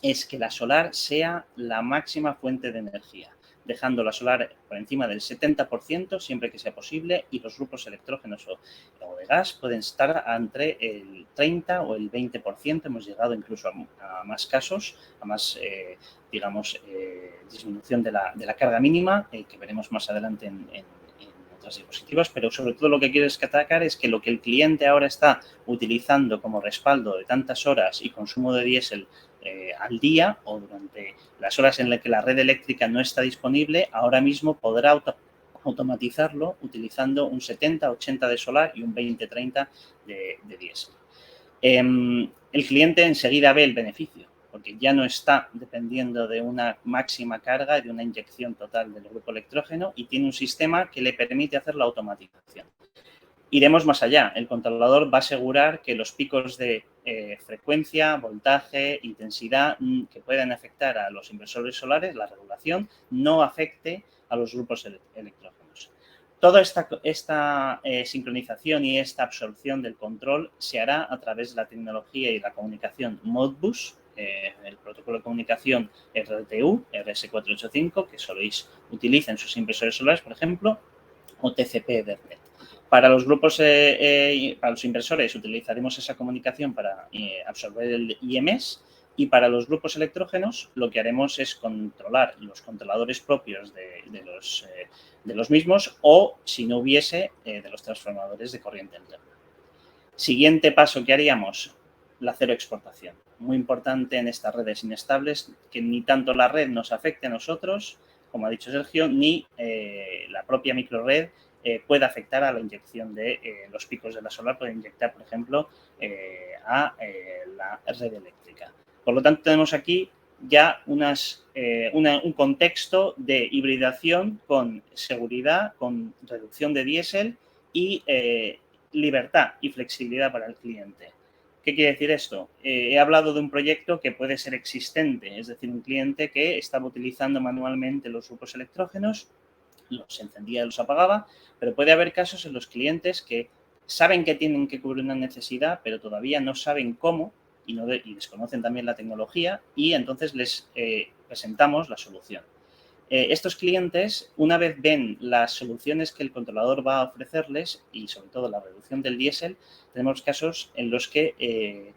es que la solar sea la máxima fuente de energía, dejando la solar por encima del 70% siempre que sea posible, y los grupos electrógenos o de gas pueden estar entre el 30 o el 20%. Hemos llegado incluso a más casos, a más, disminución de la carga mínima, que veremos más adelante en otras diapositivas, pero sobre todo lo que quiero destacar es que lo que el cliente ahora está utilizando como respaldo de tantas horas y consumo de diésel al día o durante las horas en las que la red eléctrica no está disponible, ahora mismo podrá automatizarlo utilizando un 70-80 de solar y un 20-30 de diésel. El cliente enseguida ve el beneficio, porque ya no está dependiendo de una máxima carga y de una inyección total del grupo electrógeno, y tiene un sistema que le permite hacer la automatización. Iremos más allá. El controlador va a asegurar que los picos de frecuencia, voltaje, intensidad que puedan afectar a los inversores solares, la regulación, no afecte a los grupos electrógenos. Toda esta sincronización y esta absorción del control se hará a través de la tecnología y la comunicación Modbus, el protocolo de comunicación RTU, RS485, que Solis utiliza en sus inversores solares, por ejemplo, o TCP Ethernet. Para los grupos, para los inversores, utilizaremos esa comunicación para absorber el IMS, y para los grupos electrógenos lo que haremos es controlar los controladores propios de los mismos, o, si no hubiese, de los transformadores de corriente alterna. Siguiente paso que haríamos, la cero exportación. Muy importante en estas redes inestables, que ni tanto la red nos afecte a nosotros, como ha dicho Sergio, ni la propia microred puede afectar a la inyección de los picos de la solar, puede inyectar, por ejemplo, a la red eléctrica. Por lo tanto, tenemos aquí ya un contexto de hibridación con seguridad, con reducción de diésel y libertad y flexibilidad para el cliente. ¿Qué quiere decir esto? He hablado de un proyecto que puede ser existente, es decir, un cliente que estaba utilizando manualmente los grupos electrógenos, los encendía y los apagaba, pero puede haber casos en los clientes que saben que tienen que cubrir una necesidad, pero todavía no saben cómo y desconocen también la tecnología, y entonces les presentamos la solución. Estos clientes, una vez ven las soluciones que el controlador va a ofrecerles y sobre todo la reducción del diésel, tenemos casos en los que,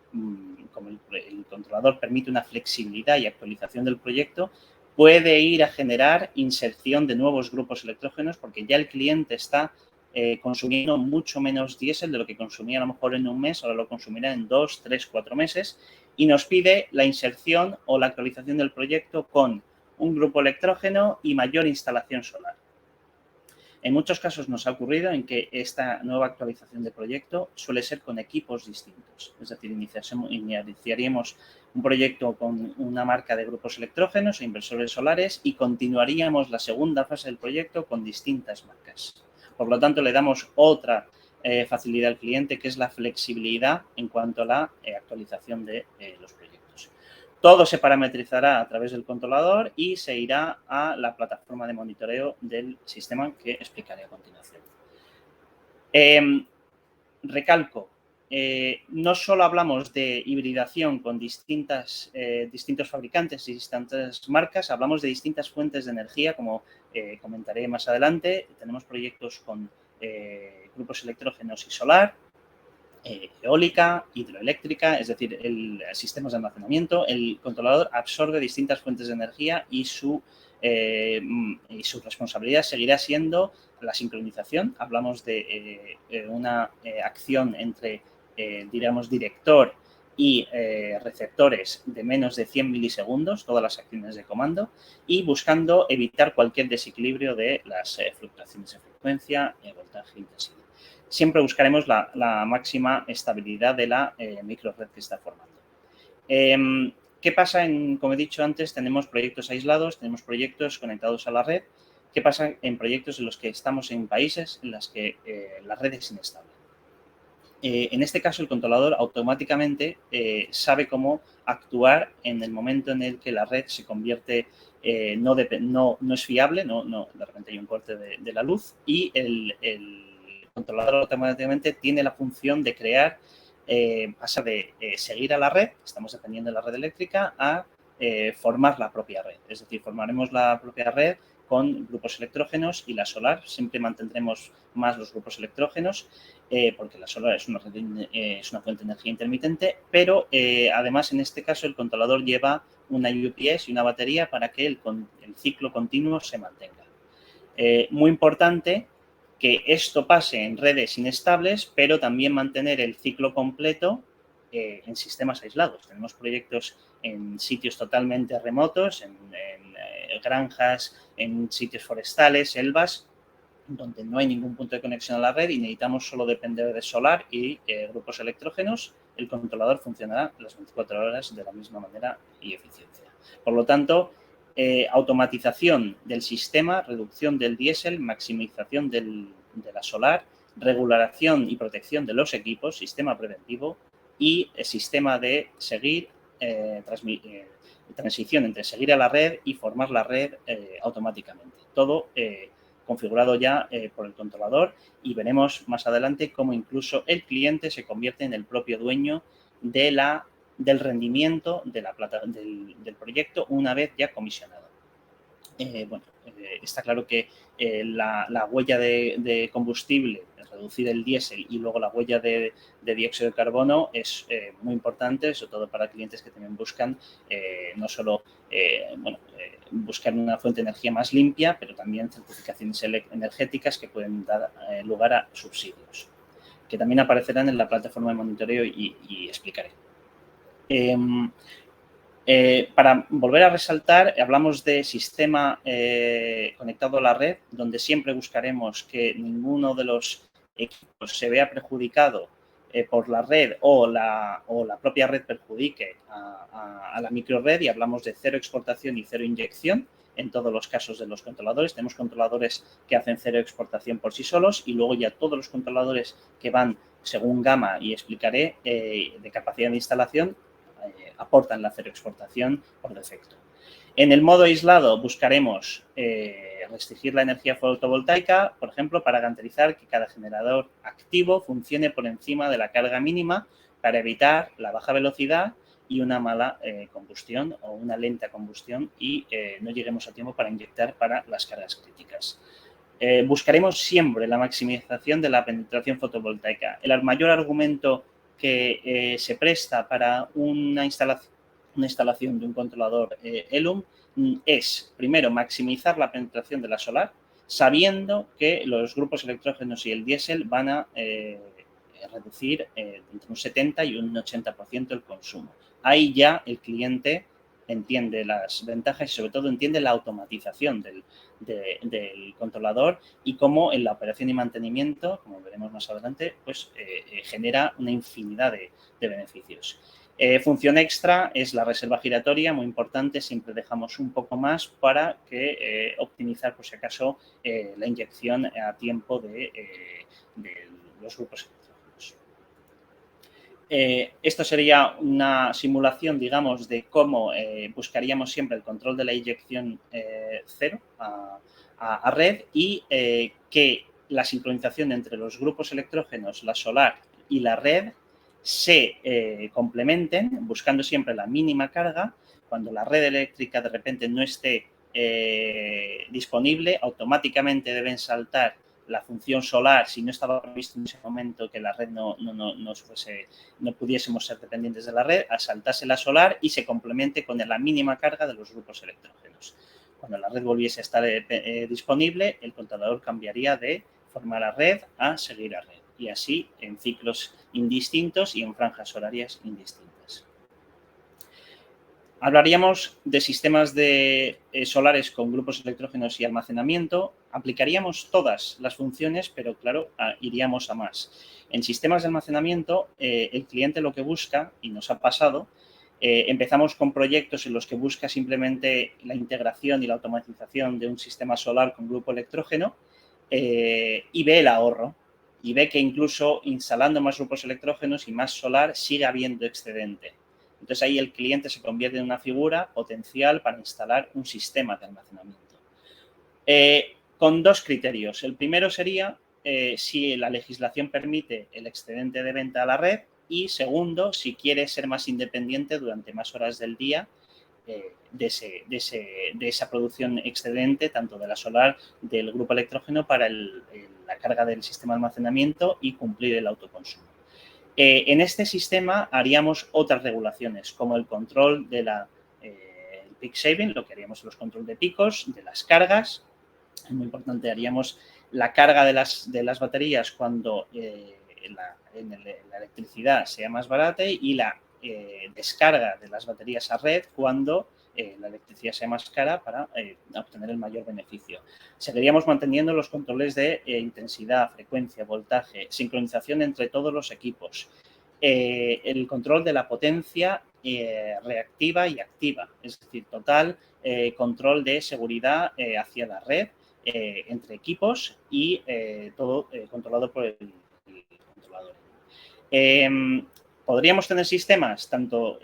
como el controlador permite una flexibilidad y actualización del proyecto, puede ir a generar inserción de nuevos grupos electrógenos, porque ya el cliente está consumiendo mucho menos diésel de lo que consumía a lo mejor en un mes, ahora lo consumirá en 2, 3, 4 meses, y nos pide la inserción o la actualización del proyecto con un grupo electrógeno y mayor instalación solar. En muchos casos nos ha ocurrido en que esta nueva actualización de proyecto suele ser con equipos distintos. Es decir, iniciaríamos un proyecto con una marca de grupos electrógenos o inversores solares y continuaríamos la segunda fase del proyecto con distintas marcas. Por lo tanto, le damos otra facilidad al cliente, que es la flexibilidad en cuanto a la actualización de los proyectos. Todo se parametrizará a través del controlador y se irá a la plataforma de monitoreo del sistema que explicaré a continuación. Recalco, no solo hablamos de hibridación con distintos fabricantes y distintas marcas, hablamos de distintas fuentes de energía, como comentaré más adelante. Tenemos proyectos con grupos electrógenos y solar, eólica, hidroeléctrica, es decir, sistemas de almacenamiento. El controlador absorbe distintas fuentes de energía y su responsabilidad seguirá siendo la sincronización. Hablamos de una acción entre, diríamos, director y receptores de menos de 100 milisegundos, todas las acciones de comando, y buscando evitar cualquier desequilibrio de las fluctuaciones de frecuencia, voltaje e intensidad. Siempre buscaremos la máxima estabilidad de la microred que está formando. ¿Qué pasa? Como he dicho antes, tenemos proyectos aislados, tenemos proyectos conectados a la red. ¿Qué pasa en proyectos en los que estamos en países en los que la red es inestable? En este caso, el controlador automáticamente sabe cómo actuar en el momento en el que la red se convierte, no es fiable, de repente hay un corte de la luz, y el controlador automáticamente tiene la función de crear, pasa de seguir a la red, estamos dependiendo de la red eléctrica, a formar la propia red. Es decir, formaremos la propia red con grupos electrógenos, y la solar siempre mantendremos más los grupos electrógenos, porque la solar es una fuente de energía intermitente, pero además en este caso el controlador lleva una UPS y una batería para que el ciclo continuo se mantenga. Muy importante que esto pase en redes inestables, pero también mantener el ciclo completo en sistemas aislados. Tenemos proyectos en sitios totalmente remotos, en granjas, en sitios forestales, selvas, donde no hay ningún punto de conexión a la red y necesitamos solo depender de solar y grupos electrógenos. El controlador funcionará las 24 horas de la misma manera y eficiencia. Por lo tanto, automatización del sistema, reducción del diésel, maximización de la solar, regulación y protección de los equipos, sistema preventivo y sistema de seguir, transición entre seguir a la red y formar la red automáticamente. Todo configurado ya por el controlador, y veremos más adelante cómo incluso el cliente se convierte en el propio dueño del rendimiento de la del proyecto una vez ya comisionado. Está claro que la huella de combustible, reducir el diésel, y luego la huella de dióxido de carbono es muy importante, sobre todo para clientes que también buscan no solo buscar una fuente de energía más limpia, pero también certificaciones energéticas que pueden dar lugar a subsidios, que también aparecerán en la plataforma de monitoreo y explicaré. Para volver a resaltar, hablamos de sistema conectado a la red, donde siempre buscaremos que ninguno de los equipos se vea perjudicado por la red o la propia red perjudique a la microred, y hablamos de cero exportación y cero inyección en todos los casos de los controladores. Tenemos controladores que hacen cero exportación por sí solos, y luego ya todos los controladores que van según gama, y explicaré, de capacidad de instalación, aportan la cero exportación por defecto. En el modo aislado buscaremos restringir la energía fotovoltaica, por ejemplo, para garantizar que cada generador activo funcione por encima de la carga mínima, para evitar la baja velocidad y una mala combustión o una lenta combustión, y no lleguemos a tiempo para inyectar para las cargas críticas. Buscaremos siempre la maximización de la penetración fotovoltaica. El mayor argumento que se presta para una instalación de un controlador ELUM es, primero, maximizar la penetración de la solar, sabiendo que los grupos electrógenos y el diésel van a reducir entre un 70 y un 80% el consumo. Ahí ya el cliente entiende las ventajas y sobre todo entiende la automatización del controlador, y cómo en la operación y mantenimiento, como veremos más adelante, pues genera una infinidad de beneficios. Función extra es la reserva giratoria, muy importante, siempre dejamos un poco más para que optimizar, por si acaso, la inyección a tiempo de los grupos electrógenos. Esto sería una simulación, digamos, de cómo buscaríamos siempre el control de la inyección cero a red, y que la sincronización entre los grupos electrógenos, la solar y la red se complementen buscando siempre la mínima carga. Cuando la red eléctrica de repente no esté disponible, automáticamente deben saltar la función solar, si no estaba previsto en ese momento que la red no pudiésemos ser dependientes de la red, a saltarse la solar y se complemente con la mínima carga de los grupos electrógenos. Cuando la red volviese a estar disponible, el controlador cambiaría de formar a red a seguir a red, y así en ciclos indistintos y en franjas horarias indistintas. Hablaríamos de sistemas solares con grupos electrógenos y almacenamiento. Aplicaríamos todas las funciones, pero claro, iríamos a más. En sistemas de almacenamiento, el cliente lo que busca, y nos ha pasado, empezamos con proyectos en los que busca simplemente la integración y la automatización de un sistema solar con grupo electrógeno y ve el ahorro. Y ve que incluso instalando más grupos electrógenos y más solar sigue habiendo excedente. Entonces, ahí el cliente se convierte en una figura potencial para instalar un sistema de almacenamiento. Con dos criterios. El primero sería si la legislación permite el excedente de venta a la red, y segundo, si quiere ser más independiente durante más horas del día de esa producción excedente, tanto de la solar, del grupo electrógeno, para la carga del sistema de almacenamiento y cumplir el autoconsumo. En este sistema haríamos otras regulaciones, como el control de el peak shaving, lo que haríamos los controles de picos, de las cargas. Es muy importante, haríamos la carga de las baterías cuando la electricidad sea más barata, y la descarga de las baterías a red cuando la electricidad sea más cara, para obtener el mayor beneficio. Seguiríamos manteniendo los controles de intensidad, frecuencia, voltaje, sincronización entre todos los equipos, el control de la potencia reactiva y activa, es decir, total control de seguridad hacia la red entre equipos, y todo controlado por el controlador. Podríamos tener sistemas tanto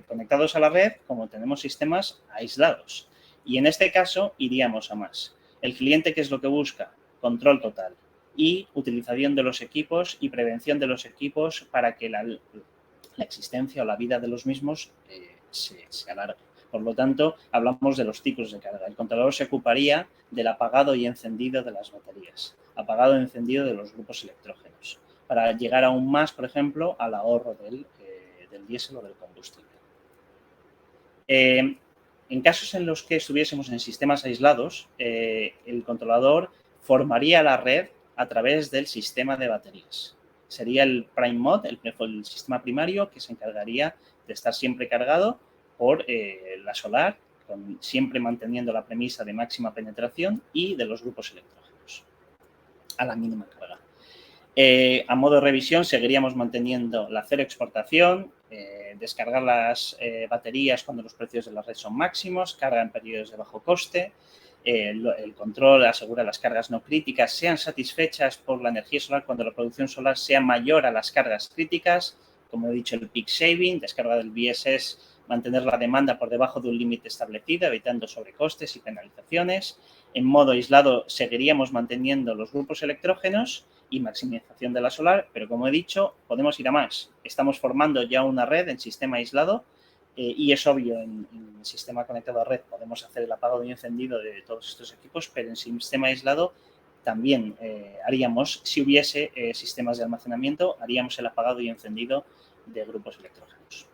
conectados a la red como tenemos sistemas aislados. Y en este caso iríamos a más. El cliente, ¿qué es lo que busca? Control total y utilización de los equipos y prevención de los equipos para que la existencia o la vida de los mismos se alargue. Por lo tanto, hablamos de los ciclos de carga. El controlador se ocuparía del apagado y encendido de las baterías, apagado y encendido de los grupos electrógenos, para llegar aún más, por ejemplo, al ahorro del diésel o del combustible. En casos en los que estuviésemos en sistemas aislados, el controlador formaría la red a través del sistema de baterías. Sería el prime mod, el sistema primario, que se encargaría de estar siempre cargado por la solar, siempre manteniendo la premisa de máxima penetración, y de los grupos electrógenos a la mínima carga. A modo de revisión, seguiríamos manteniendo la cero exportación, descargar las baterías cuando los precios de la red son máximos, carga en periodos de bajo coste. El control asegura las cargas no críticas sean satisfechas por la energía solar cuando la producción solar sea mayor a las cargas críticas. Como he dicho, el peak shaving, descarga del BSS, mantener la demanda por debajo de un límite establecido, evitando sobrecostes y penalizaciones. En modo aislado, seguiríamos manteniendo los grupos electrógenos y maximización de la solar, pero como he dicho, podemos ir a más. Estamos formando ya una red en sistema aislado y es obvio, en sistema conectado a red podemos hacer el apagado y encendido de todos estos equipos, pero en sistema aislado también haríamos, si hubiese sistemas de almacenamiento, haríamos el apagado y encendido de grupos electrógenos.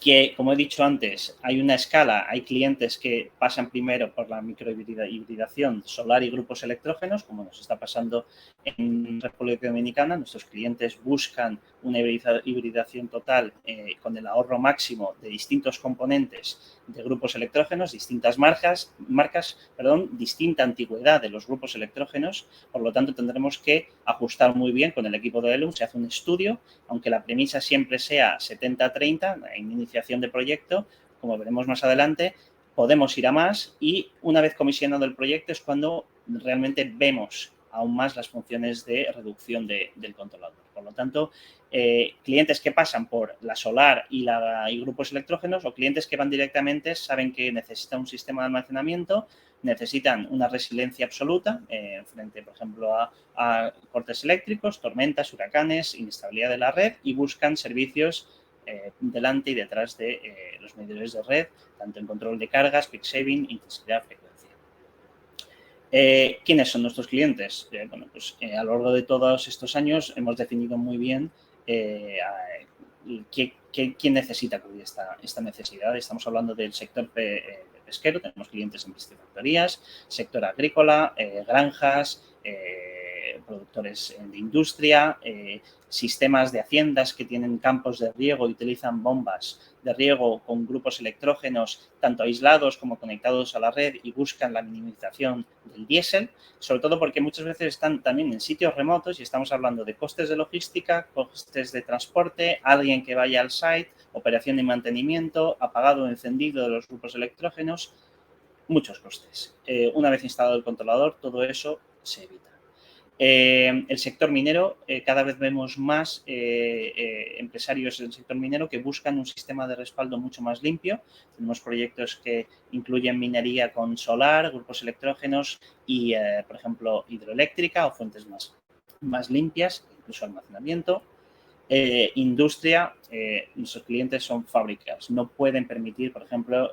Que, como he dicho antes, hay una escala, hay clientes que pasan primero por la microhibridación solar y grupos electrógenos, como nos está pasando en República Dominicana. Nuestros clientes buscan una hibridación total con el ahorro máximo de distintos componentes de grupos electrógenos, distintas marcas, distinta antigüedad de los grupos electrógenos. Por lo tanto, tendremos que ajustar muy bien con el equipo de Elum. Se hace un estudio, aunque la premisa siempre sea 70-30 en iniciación de proyecto, como veremos más adelante, podemos ir a más, y una vez comisionado el proyecto es cuando realmente vemos aún más las funciones de reducción del controlador. Por lo tanto, clientes que pasan por la solar y grupos electrógenos, o clientes que van directamente, saben que necesitan un sistema de almacenamiento, necesitan una resiliencia absoluta frente, por ejemplo, a cortes eléctricos, tormentas, huracanes, inestabilidad de la red, y buscan servicios delante y detrás de los medidores de red, tanto en control de cargas, peak shaving, intensidad, frecuencia. ¿Quiénes son nuestros clientes? Bueno, pues a lo largo de todos estos años hemos definido muy bien quién necesita cubrir esta necesidad. Estamos hablando del sector pesquero, tenemos clientes en piscifactorías, sector agrícola, granjas, productores de industria, sistemas de haciendas que tienen campos de riego y utilizan bombas de riego con grupos electrógenos tanto aislados como conectados a la red y buscan la minimización del diésel, sobre todo porque muchas veces están también en sitios remotos y estamos hablando de costes de logística, costes de transporte, alguien que vaya al site, operación y mantenimiento, apagado o encendido de los grupos electrógenos, muchos costes. Una vez instalado el controlador, todo eso se evita. El sector minero, cada vez vemos más empresarios del sector minero que buscan un sistema de respaldo mucho más limpio. Tenemos proyectos que incluyen minería con solar, grupos electrógenos y, por ejemplo, hidroeléctrica o fuentes más limpias, incluso almacenamiento. Industria, nuestros clientes son fábricas, no pueden permitir, por ejemplo,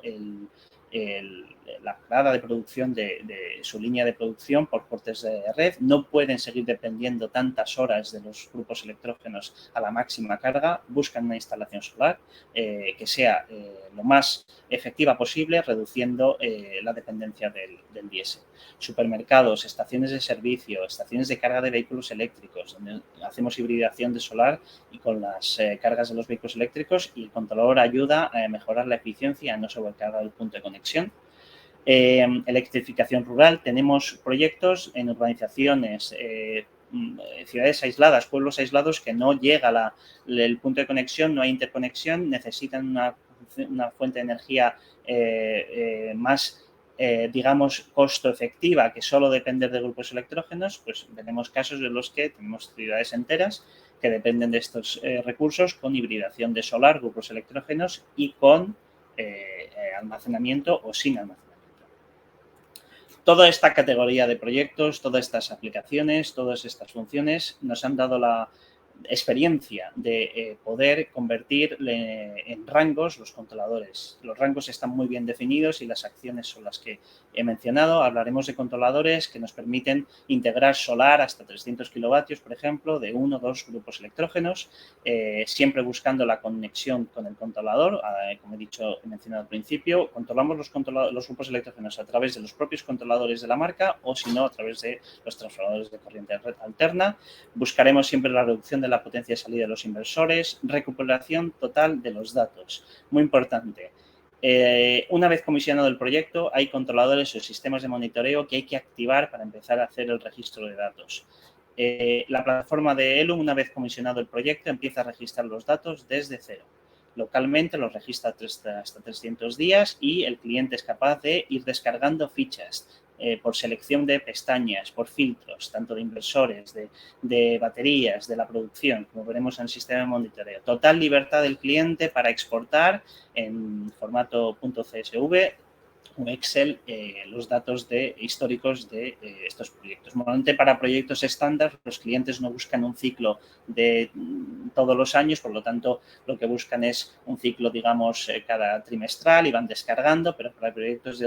la parada de producción de su línea de producción por cortes de red, no pueden seguir dependiendo tantas horas de los grupos electrógenos a la máxima carga, buscan una instalación solar que sea lo más efectiva posible, reduciendo la dependencia del diésel. Supermercados, estaciones de servicio, estaciones de carga de vehículos eléctricos, donde hacemos hibridación de solar y con las cargas de los vehículos eléctricos, y el controlador ayuda a mejorar la eficiencia, a no sobrecargar el punto de conexión. Electrificación rural, tenemos proyectos en urbanizaciones, ciudades aisladas, pueblos aislados que no llega el punto de conexión, no hay interconexión, necesitan una fuente de energía más digamos, costo efectiva, que solo depende de grupos electrógenos, pues tenemos casos en los que tenemos ciudades enteras que dependen de estos recursos con hibridación de solar, grupos electrógenos y con almacenamiento o sin almacenamiento. Toda esta categoría de proyectos, todas estas aplicaciones, todas estas funciones nos han dado la experiencia de poder convertir en rangos los controladores. Los rangos están muy bien definidos y las acciones son las que he mencionado. Hablaremos de controladores que nos permiten integrar solar hasta 300 kilovatios, por ejemplo, de 1 o 2 grupos electrógenos, siempre buscando la conexión con el controlador. Como he mencionado al principio, controlamos los grupos electrógenos a través de los propios controladores de la marca o, si no, a través de los transformadores de corriente alterna. Buscaremos siempre la reducción de la potencia de salida de los inversores, recuperación total de los datos. Muy importante. Una vez comisionado el proyecto, hay controladores o sistemas de monitoreo que hay que activar para empezar a hacer el registro de datos. La plataforma de Elum, una vez comisionado el proyecto, empieza a registrar los datos desde cero. Localmente los registra hasta 300 días y el cliente es capaz de ir descargando fichas por selección de pestañas, por filtros, tanto de inversores, de baterías, de la producción, como veremos en el sistema de monitoreo. Total libertad del cliente para exportar en formato .csv o Excel los datos históricos de estos proyectos. Normalmente para proyectos estándar los clientes no buscan un ciclo de todos los años, por lo tanto lo que buscan es un ciclo, digamos, cada trimestral y van descargando, pero para proyectos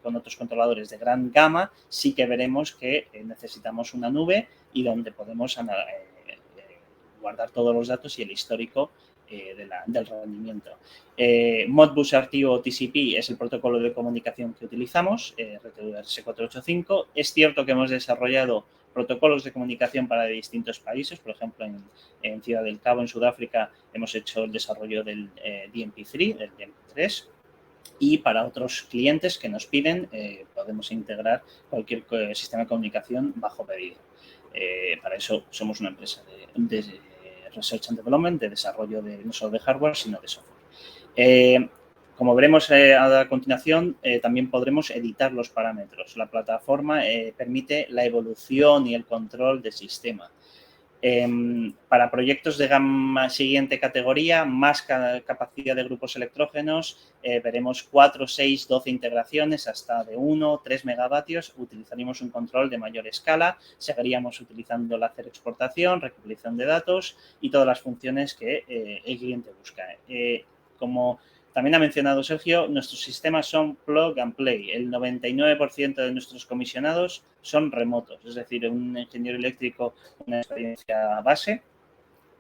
con otros controladores de gran gama sí que veremos que necesitamos una nube y donde podemos guardar todos los datos y el histórico del rendimiento. Modbus RT o TCP es el protocolo de comunicación que utilizamos, RTVS485. Es cierto que hemos desarrollado protocolos de comunicación para distintos países, por ejemplo, en Ciudad del Cabo, en Sudáfrica, hemos hecho el desarrollo del DMP3, del DMP3, y para otros clientes que nos piden podemos integrar cualquier sistema de comunicación bajo pedido. Para eso somos una empresa de Research and Development, de desarrollo no solo de hardware, sino de software. Como veremos a continuación, también podremos editar los parámetros. La plataforma permite la evolución y el control del sistema. Para proyectos de gama siguiente categoría, más capacidad de grupos electrógenos, veremos 4, 6, 12 integraciones hasta de 1, 3 megavatios. Utilizaríamos un control de mayor escala, seguiríamos utilizando láser exportación, recopilación de datos y todas las funciones que el cliente busca. Como también ha mencionado Sergio, nuestros sistemas son plug and play. El 99% de nuestros comisionados son remotos, es decir, un ingeniero eléctrico, una experiencia base,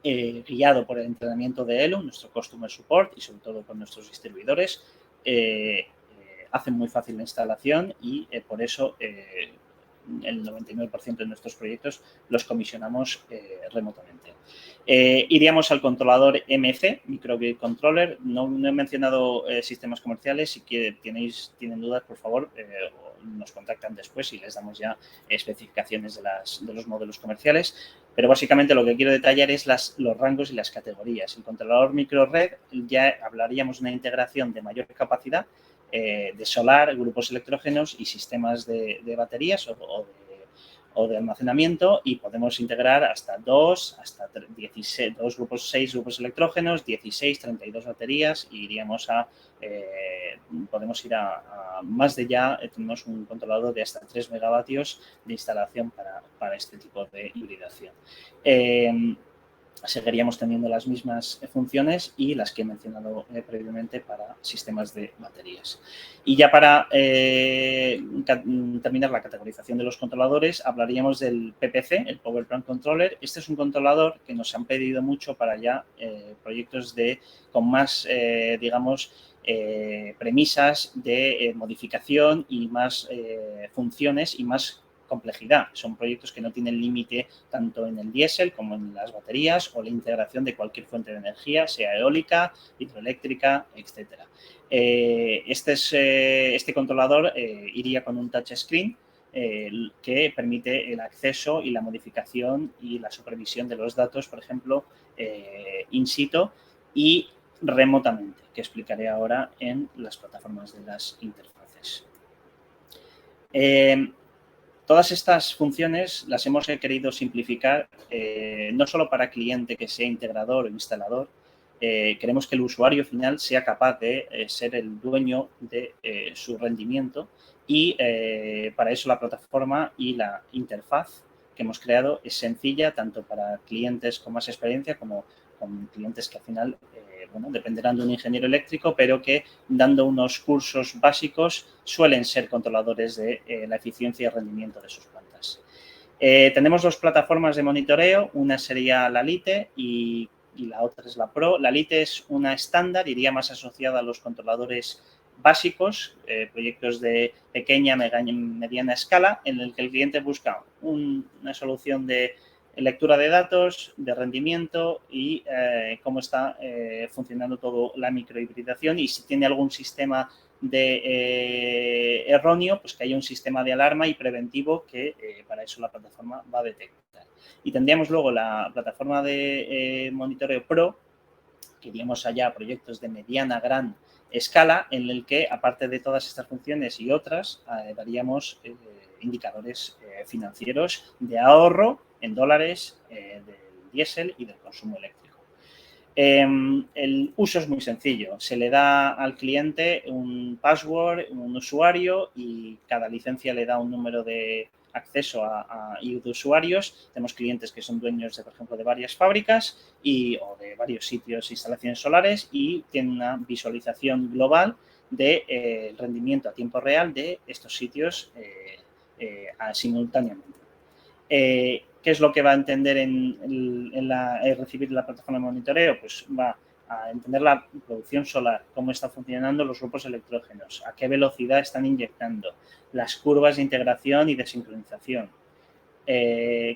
guiado por el entrenamiento de ELU, nuestro Customer Support y sobre todo con nuestros distribuidores, hacen muy fácil la instalación y por eso el 99% de nuestros proyectos los comisionamos remotamente. Iríamos al controlador MC, Microgrid Controller. No he mencionado sistemas comerciales. Si tienen dudas, por favor, nos contactan después y les damos ya especificaciones de los modelos comerciales. Pero básicamente lo que quiero detallar es los rangos y las categorías. El controlador microred, ya hablaríamos de una integración de mayor capacidad, de solar, grupos electrógenos y sistemas de baterías o de almacenamiento, y podemos integrar hasta 16, 2 grupos, 6 grupos electrógenos, 16, 32 baterías, y iríamos podemos ir a más de ya. Tenemos un controlador de hasta 3 megavatios de instalación para este tipo de hibridación. Seguiríamos teniendo las mismas funciones y las que he mencionado previamente para sistemas de baterías. Y ya para terminar la categorización de los controladores, hablaríamos del PPC, el Power Plant Controller. Este es un controlador que nos han pedido mucho para ya proyectos con más, digamos, premisas de modificación y más funciones y más complejidad. Son proyectos que no tienen límite tanto en el diésel como en las baterías o la integración de cualquier fuente de energía, sea eólica, hidroeléctrica, etcétera. Este controlador iría con un touchscreen que permite el acceso y la modificación y la supervisión de los datos, por ejemplo, in situ y remotamente, que explicaré ahora en las plataformas de las interfaces. Todas estas funciones las hemos querido simplificar, no solo para cliente que sea integrador o instalador. Queremos que el usuario final sea capaz de ser el dueño de su rendimiento, y para eso la plataforma y la interfaz que hemos creado es sencilla tanto para clientes con más experiencia como con clientes que al final dependerán de un ingeniero eléctrico, pero que dando unos cursos básicos suelen ser controladores de la eficiencia y rendimiento de sus plantas. Tenemos dos plataformas de monitoreo, una sería la Lite y la otra es la Pro. La Lite es una estándar, iría más asociada a los controladores básicos, proyectos de pequeña, mediana escala, en el que el cliente busca una solución de lectura de datos, de rendimiento y cómo está funcionando todo la microhibridación, y si tiene algún sistema erróneo, pues que haya un sistema de alarma y preventivo que para eso la plataforma va a detectar. Y tendríamos luego la plataforma de monitoreo Pro, que iríamos allá a proyectos de mediana, gran escala, en el que, aparte de todas estas funciones y otras, daríamos indicadores financieros de ahorro en dólares del diésel y del consumo eléctrico. El uso es muy sencillo. Se le da al cliente un password, un usuario, y cada licencia le da un número de acceso y de usuarios. Tenemos clientes que son dueños, por ejemplo, de varias fábricas o de varios sitios, instalaciones solares, y tienen una visualización global del rendimiento a tiempo real de estos sitios simultáneamente. ¿Qué es lo que va a entender recibir la plataforma de monitoreo? Pues va a entender la producción solar, cómo están funcionando los grupos electrógenos, a qué velocidad están inyectando, las curvas de integración y de sincronización,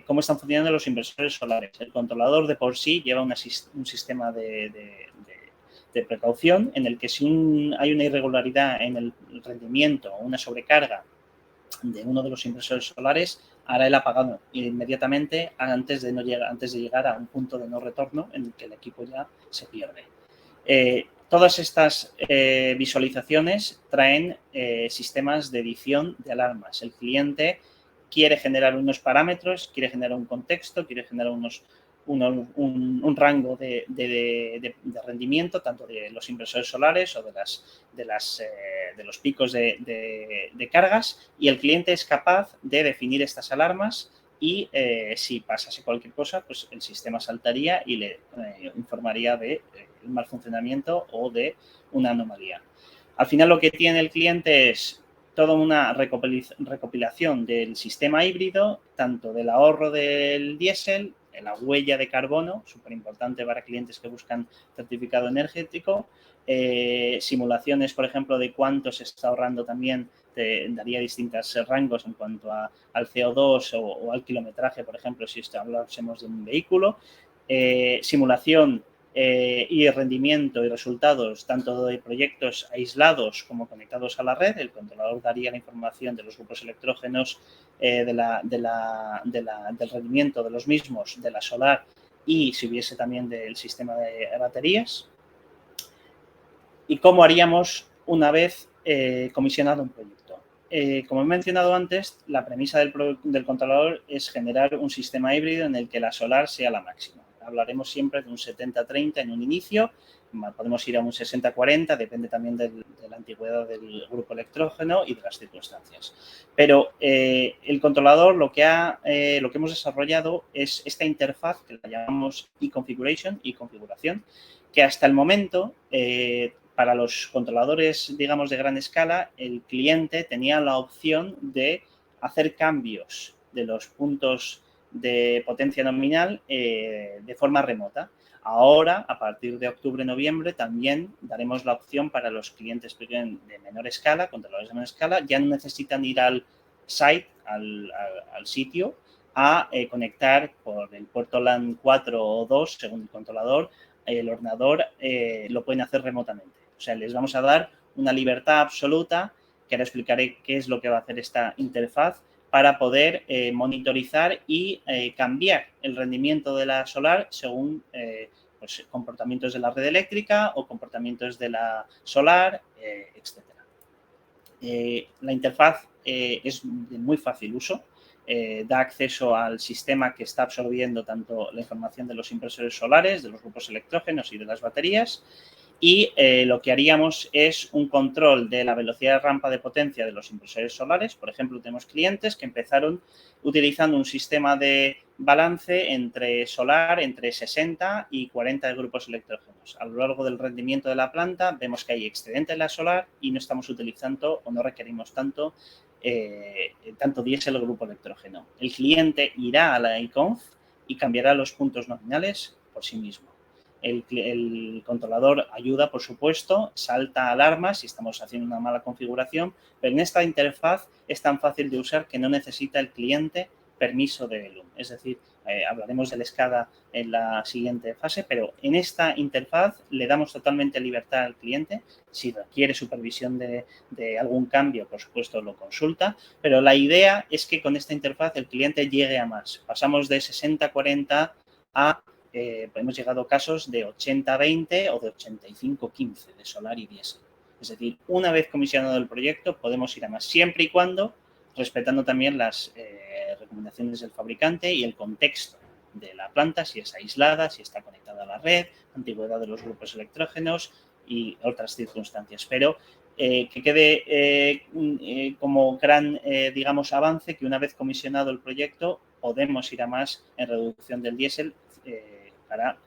cómo están funcionando los inversores solares. El controlador de por sí lleva un sistema de precaución en el que si hay una irregularidad en el rendimiento o una sobrecarga de uno de los inversores solares, hará el apagado inmediatamente antes de llegar a un punto de no retorno en el que el equipo ya se pierde. Todas estas visualizaciones traen sistemas de edición de alarmas. El cliente quiere generar unos parámetros, quiere generar un contexto, quiere generar un rango de rendimiento, tanto de los inversores solares o de los picos de cargas, y el cliente es capaz de definir estas alarmas y si pasase cualquier cosa, pues el sistema saltaría y le informaría de un mal funcionamiento o de una anomalía. Al final lo que tiene el cliente es toda una recopilación del sistema híbrido, tanto del ahorro del diésel, la huella de carbono, súper importante para clientes que buscan certificado energético, simulaciones, por ejemplo, de cuánto se está ahorrando también, te daría distintos rangos en cuanto al CO2 o al kilometraje, por ejemplo, si hablásemos de un vehículo, simulación y rendimiento y resultados tanto de proyectos aislados como conectados a la red. El controlador daría la información de los grupos electrógenos, del rendimiento de los mismos, de la solar y si hubiese también del sistema de baterías. ¿Y cómo haríamos una vez comisionado un proyecto? Como he mencionado antes, la premisa del controlador es generar un sistema híbrido en el que la solar sea la máxima. Hablaremos siempre de un 70-30 en un inicio, podemos ir a un 60-40, depende también de la antigüedad del grupo electrógeno y de las circunstancias. Pero el controlador lo que hemos desarrollado es esta interfaz que la llamamos e-configuration, e-configuración, que hasta el momento para los controladores, digamos, de gran escala, el cliente tenía la opción de hacer cambios de los puntos de potencia nominal de forma remota. Ahora, a partir de octubre-noviembre, también daremos la opción para los clientes de menor escala, controladores de menor escala, ya no necesitan ir al site, al sitio, a conectar por el puerto LAN 4 o 2, según el controlador, el ordenador lo pueden hacer remotamente. O sea, les vamos a dar una libertad absoluta, que ahora explicaré qué es lo que va a hacer esta interfaz, para poder monitorizar y cambiar el rendimiento de la solar según pues, comportamientos de la red eléctrica o comportamientos de la solar, etc. La interfaz es de muy fácil uso. Da acceso al sistema que está absorbiendo tanto la información de los inversores solares, de los grupos electrógenos y de las baterías, y lo que haríamos es un control de la velocidad de rampa de potencia de los inversores solares. Por ejemplo, tenemos clientes que empezaron utilizando un sistema de balance entre solar, entre 60 y 40 de grupos electrógenos. A lo largo del rendimiento de la planta vemos que hay excedente en la solar y no estamos utilizando o no requerimos tanto diésel o grupo electrógeno. El cliente irá a la iConf y cambiará los puntos nominales por sí mismo. El controlador ayuda, por supuesto, salta alarmas si estamos haciendo una mala configuración, pero en esta interfaz es tan fácil de usar que no necesita el cliente permiso de LUM. Es decir, hablaremos del SCADA en la siguiente fase, pero en esta interfaz le damos totalmente libertad al cliente. Si requiere supervisión de algún cambio, por supuesto, lo consulta, pero la idea es que con esta interfaz el cliente llegue a más. Pasamos de 60-40 a hemos llegado a casos de 80-20 o de 85-15 de solar y diésel. Es decir, una vez comisionado el proyecto podemos ir a más, siempre y cuando respetando también las recomendaciones del fabricante y el contexto de la planta, si es aislada, si está conectada a la red, antigüedad de los grupos electrógenos y otras circunstancias. Pero que quede como gran, digamos, avance que una vez comisionado el proyecto podemos ir a más en reducción del diésel para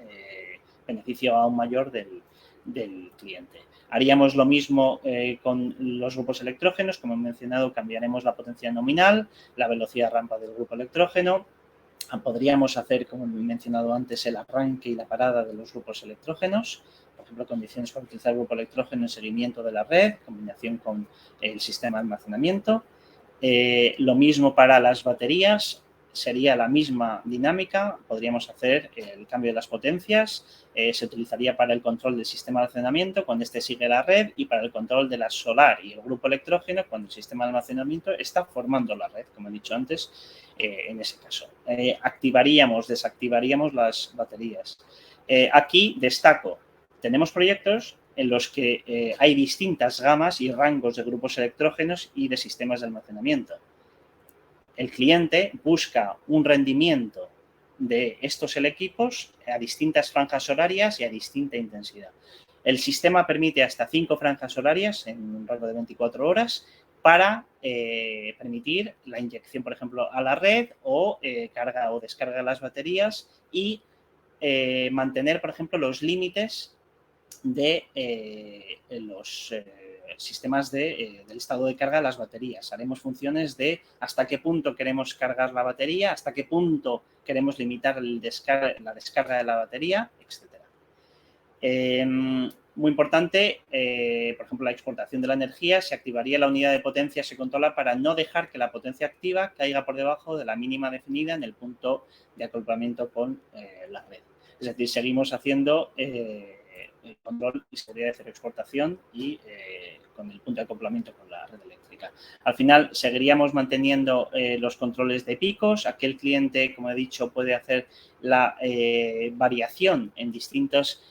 beneficio aún mayor del cliente. Haríamos lo mismo con los grupos electrógenos. Como he mencionado, cambiaremos la potencia nominal, la velocidad rampa del grupo electrógeno. Podríamos hacer, como he mencionado antes, el arranque y la parada de los grupos electrógenos. Por ejemplo, condiciones para utilizar el grupo electrógeno en seguimiento de la red, combinación con el sistema de almacenamiento. Lo mismo para las baterías. Sería la misma dinámica, podríamos hacer el cambio de las potencias, se utilizaría para el control del sistema de almacenamiento cuando éste sigue la red y para el control de la solar y el grupo electrógeno cuando el sistema de almacenamiento está formando la red, como he dicho antes, en ese caso. Activaríamos, desactivaríamos las baterías. Aquí destaco, tenemos proyectos en los que hay distintas gamas y rangos de grupos electrógenos y de sistemas de almacenamiento. El cliente busca un rendimiento de estos equipos a distintas franjas horarias y a distinta intensidad. El sistema permite hasta 5 franjas horarias en un rango de 24 horas para permitir la inyección, por ejemplo, a la red o carga o descarga de las baterías y mantener, por ejemplo, los límites de los sistemas del estado de carga de las baterías. Haremos funciones de hasta qué punto queremos cargar la batería, hasta qué punto queremos limitar la descarga de la batería, etc. Muy importante, por ejemplo, la exportación de la energía. Se activaría la unidad de potencia, se controla para no dejar que la potencia activa caiga por debajo de la mínima definida en el punto de acoplamiento con la red. Es decir, seguimos haciendo el control y seguridad de cero exportación y con el punto de acoplamiento con la red eléctrica. Al final, seguiríamos manteniendo los controles de picos. Aquel cliente, como he dicho, puede hacer la variación en distintos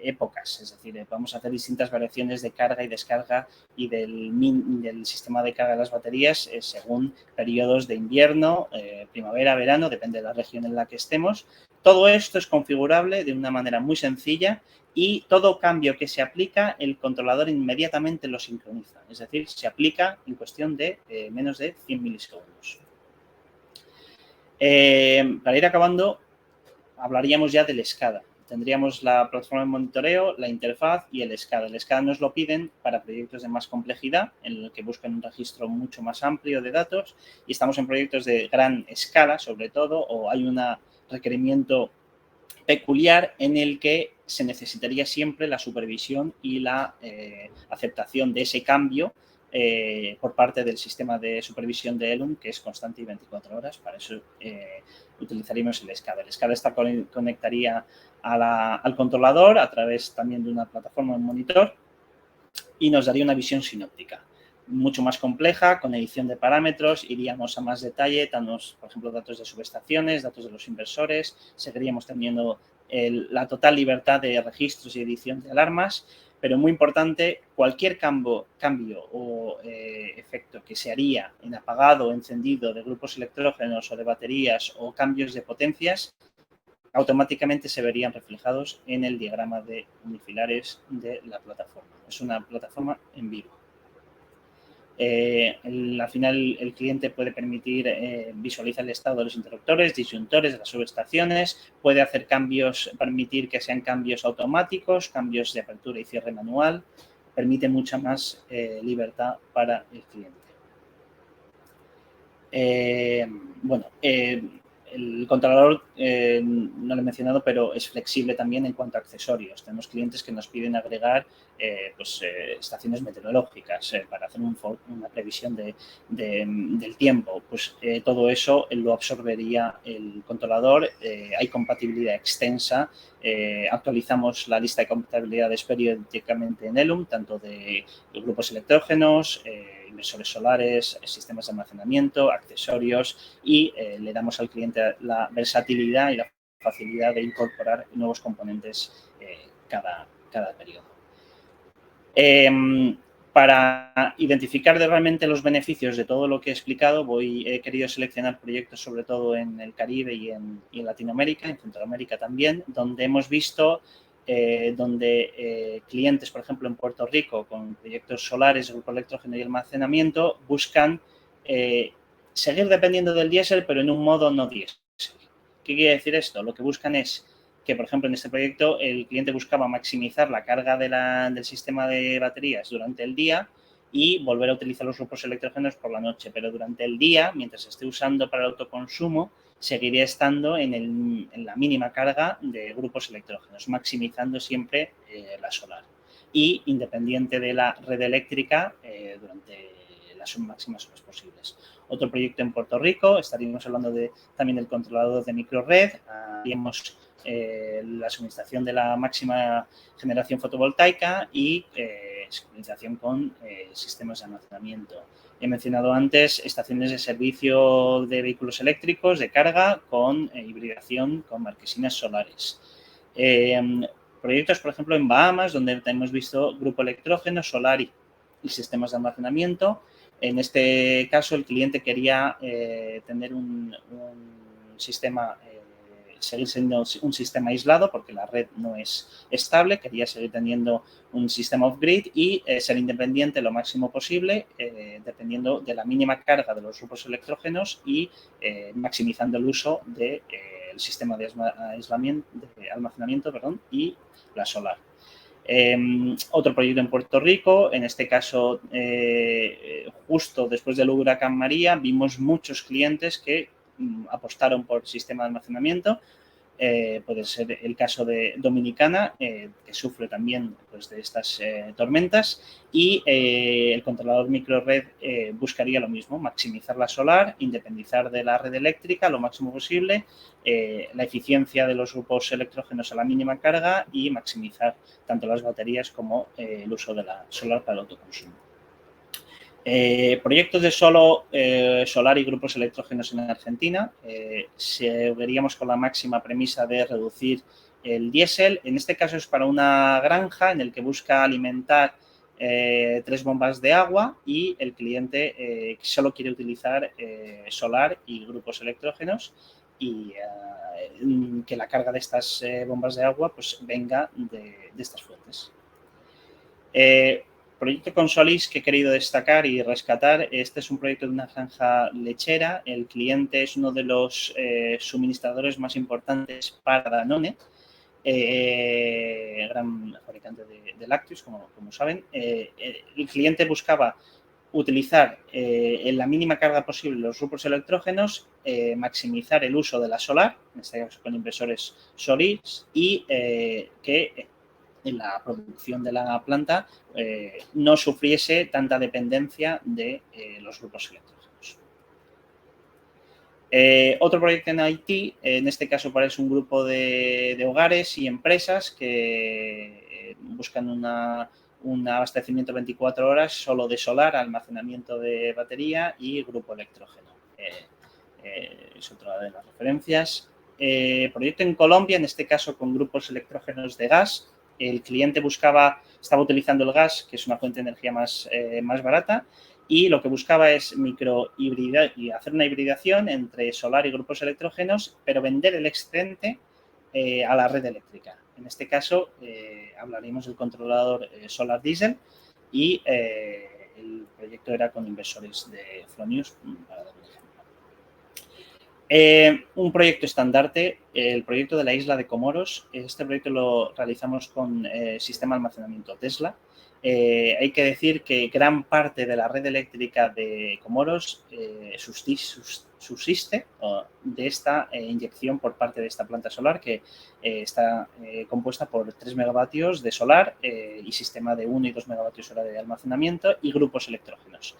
épocas, es decir, vamos a hacer distintas variaciones de carga y descarga y del sistema de carga de las baterías según periodos de invierno, primavera, verano, depende de la región en la que estemos. Todo esto es configurable de una manera muy sencilla y todo cambio que se aplica, el controlador inmediatamente lo sincroniza, es decir, se aplica en cuestión de menos de 100 milisegundos. Para ir acabando, hablaríamos ya del SCADA. Tendríamos la plataforma de monitoreo, la interfaz y el SCADA. El SCADA nos lo piden para proyectos de más complejidad, en el que buscan un registro mucho más amplio de datos, y estamos en proyectos de gran escala, sobre todo, o hay un requerimiento peculiar en el que se necesitaría siempre la supervisión y la aceptación de ese cambio por parte del sistema de supervisión de Elum, que es constante y 24 horas. Para eso utilizaríamos el SCADA. El SCADA conectaría al controlador a través también de una plataforma de monitor y nos daría una visión sinóptica mucho más compleja, con edición de parámetros, iríamos a más detalle, por ejemplo, datos de subestaciones, datos de los inversores, seguiríamos teniendo la total libertad de registros y edición de alarmas, pero muy importante, cualquier cambio o efecto que se haría en apagado o encendido de grupos electrógenos o de baterías o cambios de potencias, automáticamente se verían reflejados en el diagrama de unifilares de la plataforma. Es una plataforma en vivo. Al final, el cliente puede permitir visualizar el estado de los interruptores, disyuntores, de las subestaciones, puede hacer cambios, permitir que sean cambios automáticos, cambios de apertura y cierre manual, permite mucha más libertad para el cliente. El controlador, no lo he mencionado, pero es flexible también en cuanto a accesorios. Tenemos clientes que nos piden agregar estaciones meteorológicas para hacer una previsión del tiempo. Pues todo eso lo absorbería el controlador. Hay compatibilidad extensa. Actualizamos la lista de compatibilidades periódicamente en Elum, tanto de grupos electrógenos, inversores solares, sistemas de almacenamiento, accesorios, y le damos al cliente la versatilidad y la facilidad de incorporar nuevos componentes cada periodo. Para identificar realmente los beneficios de todo lo que he explicado, he querido seleccionar proyectos sobre todo en el Caribe y en Latinoamérica, en Centroamérica también, donde hemos visto clientes, por ejemplo, en Puerto Rico, con proyectos solares, grupo electrógeno y almacenamiento, buscan seguir dependiendo del diésel, pero en un modo no diésel. ¿Qué quiere decir esto? Lo que buscan es que, por ejemplo, en este proyecto el cliente buscaba maximizar la carga del sistema de baterías durante el día y volver a utilizar los grupos electrógenos por la noche, pero durante el día, mientras esté usando para el autoconsumo, seguiría estando en la mínima carga de grupos electrógenos, maximizando siempre la solar y independiente de la red eléctrica durante las máximas horas posibles. Otro proyecto en Puerto Rico, estaríamos hablando también del controlador de microred, haríamos la suministración de la máxima generación fotovoltaica y sincronización con sistemas de almacenamiento. He mencionado antes estaciones de servicio de vehículos eléctricos de carga con hibridación con marquesinas solares. proyectos, por ejemplo, en Bahamas, donde hemos visto grupo electrógeno, solar y sistemas de almacenamiento. En este caso, el cliente quería tener un sistema, seguir siendo un sistema aislado porque la red no es estable, quería seguir teniendo un sistema off-grid y ser independiente lo máximo posible, dependiendo de la mínima carga de los grupos electrógenos y maximizando el uso del sistema de almacenamiento y la solar. Otro proyecto en Puerto Rico, en este caso, justo después del huracán María, vimos muchos clientes que apostaron por sistema de almacenamiento. Puede ser el caso de Dominicana, que sufre también pues, de estas tormentas, y el controlador microred buscaría lo mismo, maximizar la solar, independizar de la red eléctrica lo máximo posible, la eficiencia de los grupos electrógenos a la mínima carga y maximizar tanto las baterías como el uso de la solar para el autoconsumo. Proyectos de solar y grupos electrógenos en Argentina. Seguiríamos con la máxima premisa de reducir el diésel. En este caso es para una granja en el que busca alimentar 3 bombas de agua y el cliente solo quiere utilizar solar y grupos electrógenos y que la carga de estas bombas de agua pues venga de estas fuentes. Proyecto con Solis que he querido destacar y rescatar. Este es un proyecto de una granja lechera. El cliente es uno de los suministradores más importantes para Danone, gran fabricante de lácteos, como saben. El cliente buscaba utilizar en la mínima carga posible los grupos electrógenos, maximizar el uso de la solar, en este caso con inversores Solis, y que en la producción de la planta no sufriese tanta dependencia de los grupos electrógenos. Otro proyecto en Haití, en este caso parece un grupo de hogares y empresas que buscan un abastecimiento 24 horas solo de solar, almacenamiento de batería y grupo electrógeno. Es otra de las referencias. Proyecto en Colombia, en este caso con grupos electrógenos de gas. El cliente estaba utilizando el gas, que es una fuente de energía más barata, y lo que buscaba es microhibridar y hacer una hibridación entre solar y grupos electrógenos, pero vender el excedente a la red eléctrica. En este caso, hablaríamos del controlador Solar Diesel y el proyecto era con inversores de Fronius, para dar un ejemplo. Un proyecto estandarte, el proyecto de la isla de Comoros. Este proyecto lo realizamos con sistema de almacenamiento Tesla. Hay que decir que gran parte de la red eléctrica de Comoros subsiste de esta inyección por parte de esta planta solar que está compuesta por 3 megavatios de solar y sistema de 1 y 2 megavatios hora de almacenamiento y grupos electrógenos.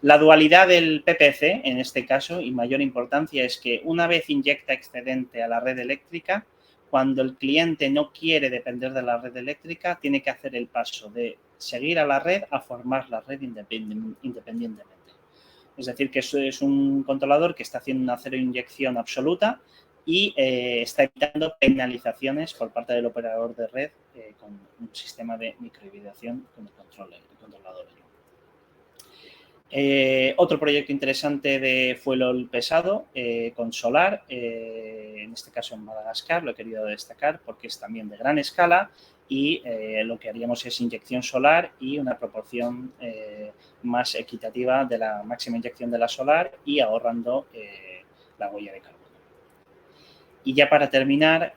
La dualidad del PPC, en este caso, y mayor importancia, es que una vez inyecta excedente a la red eléctrica, cuando el cliente no quiere depender de la red eléctrica, tiene que hacer el paso de seguir a la red a formar la red independientemente. Es decir, que eso es un controlador que está haciendo una cero inyección absoluta y está evitando penalizaciones por parte del operador de red con un sistema de microhibridación con el controlador. Otro proyecto interesante fue el pesado con solar, en este caso en Madagascar, lo he querido destacar porque es también de gran escala y lo que haríamos es inyección solar y una proporción más equitativa de la máxima inyección de la solar y ahorrando la huella de carbono. Y ya para terminar,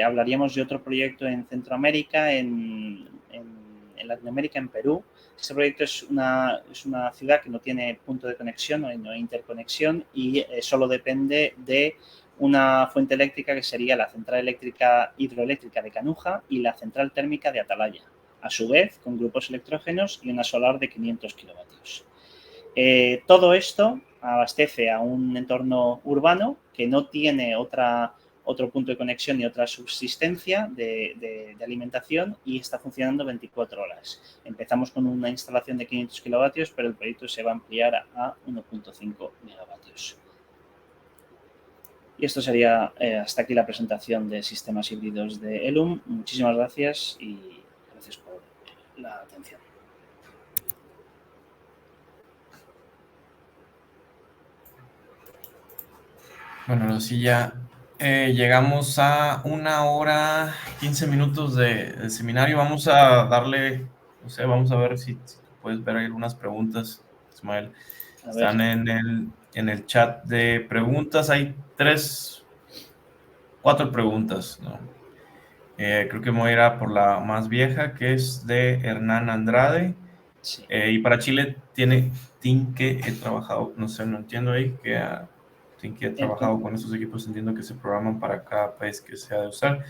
hablaríamos de otro proyecto en Centroamérica, en Latinoamérica, en Perú. Este proyecto es una ciudad que no tiene punto de conexión, no hay interconexión y solo depende de una fuente eléctrica que sería la central eléctrica hidroeléctrica de Canuja y la central térmica de Atalaya, a su vez con grupos electrógenos y una solar de 500 kilovatios. Todo esto abastece a un entorno urbano que no tiene otro punto de conexión y otra subsistencia de alimentación y está funcionando 24 horas. Empezamos con una instalación de 500 kilovatios, pero el proyecto se va a ampliar a 1.5 megavatios. Y esto sería hasta aquí la presentación de sistemas híbridos de Elum. Muchísimas gracias y gracias por la atención. Bueno, ahora sí ya llegamos a 1 hora 15 minutos de seminario. Vamos a darle, no sé, vamos a ver si puedes ver ahí algunas preguntas, Ismael. Están en el chat de preguntas. Hay 4 preguntas, ¿no? Creo que me voy a ir a por la más vieja, que es de Hernán Andrade. Sí. Y para Chile tiene Tinke, he trabajado, no sé, no entiendo ahí, que Tinke he trabajado con esos equipos, entiendo que se programan para cada país que se ha de usar.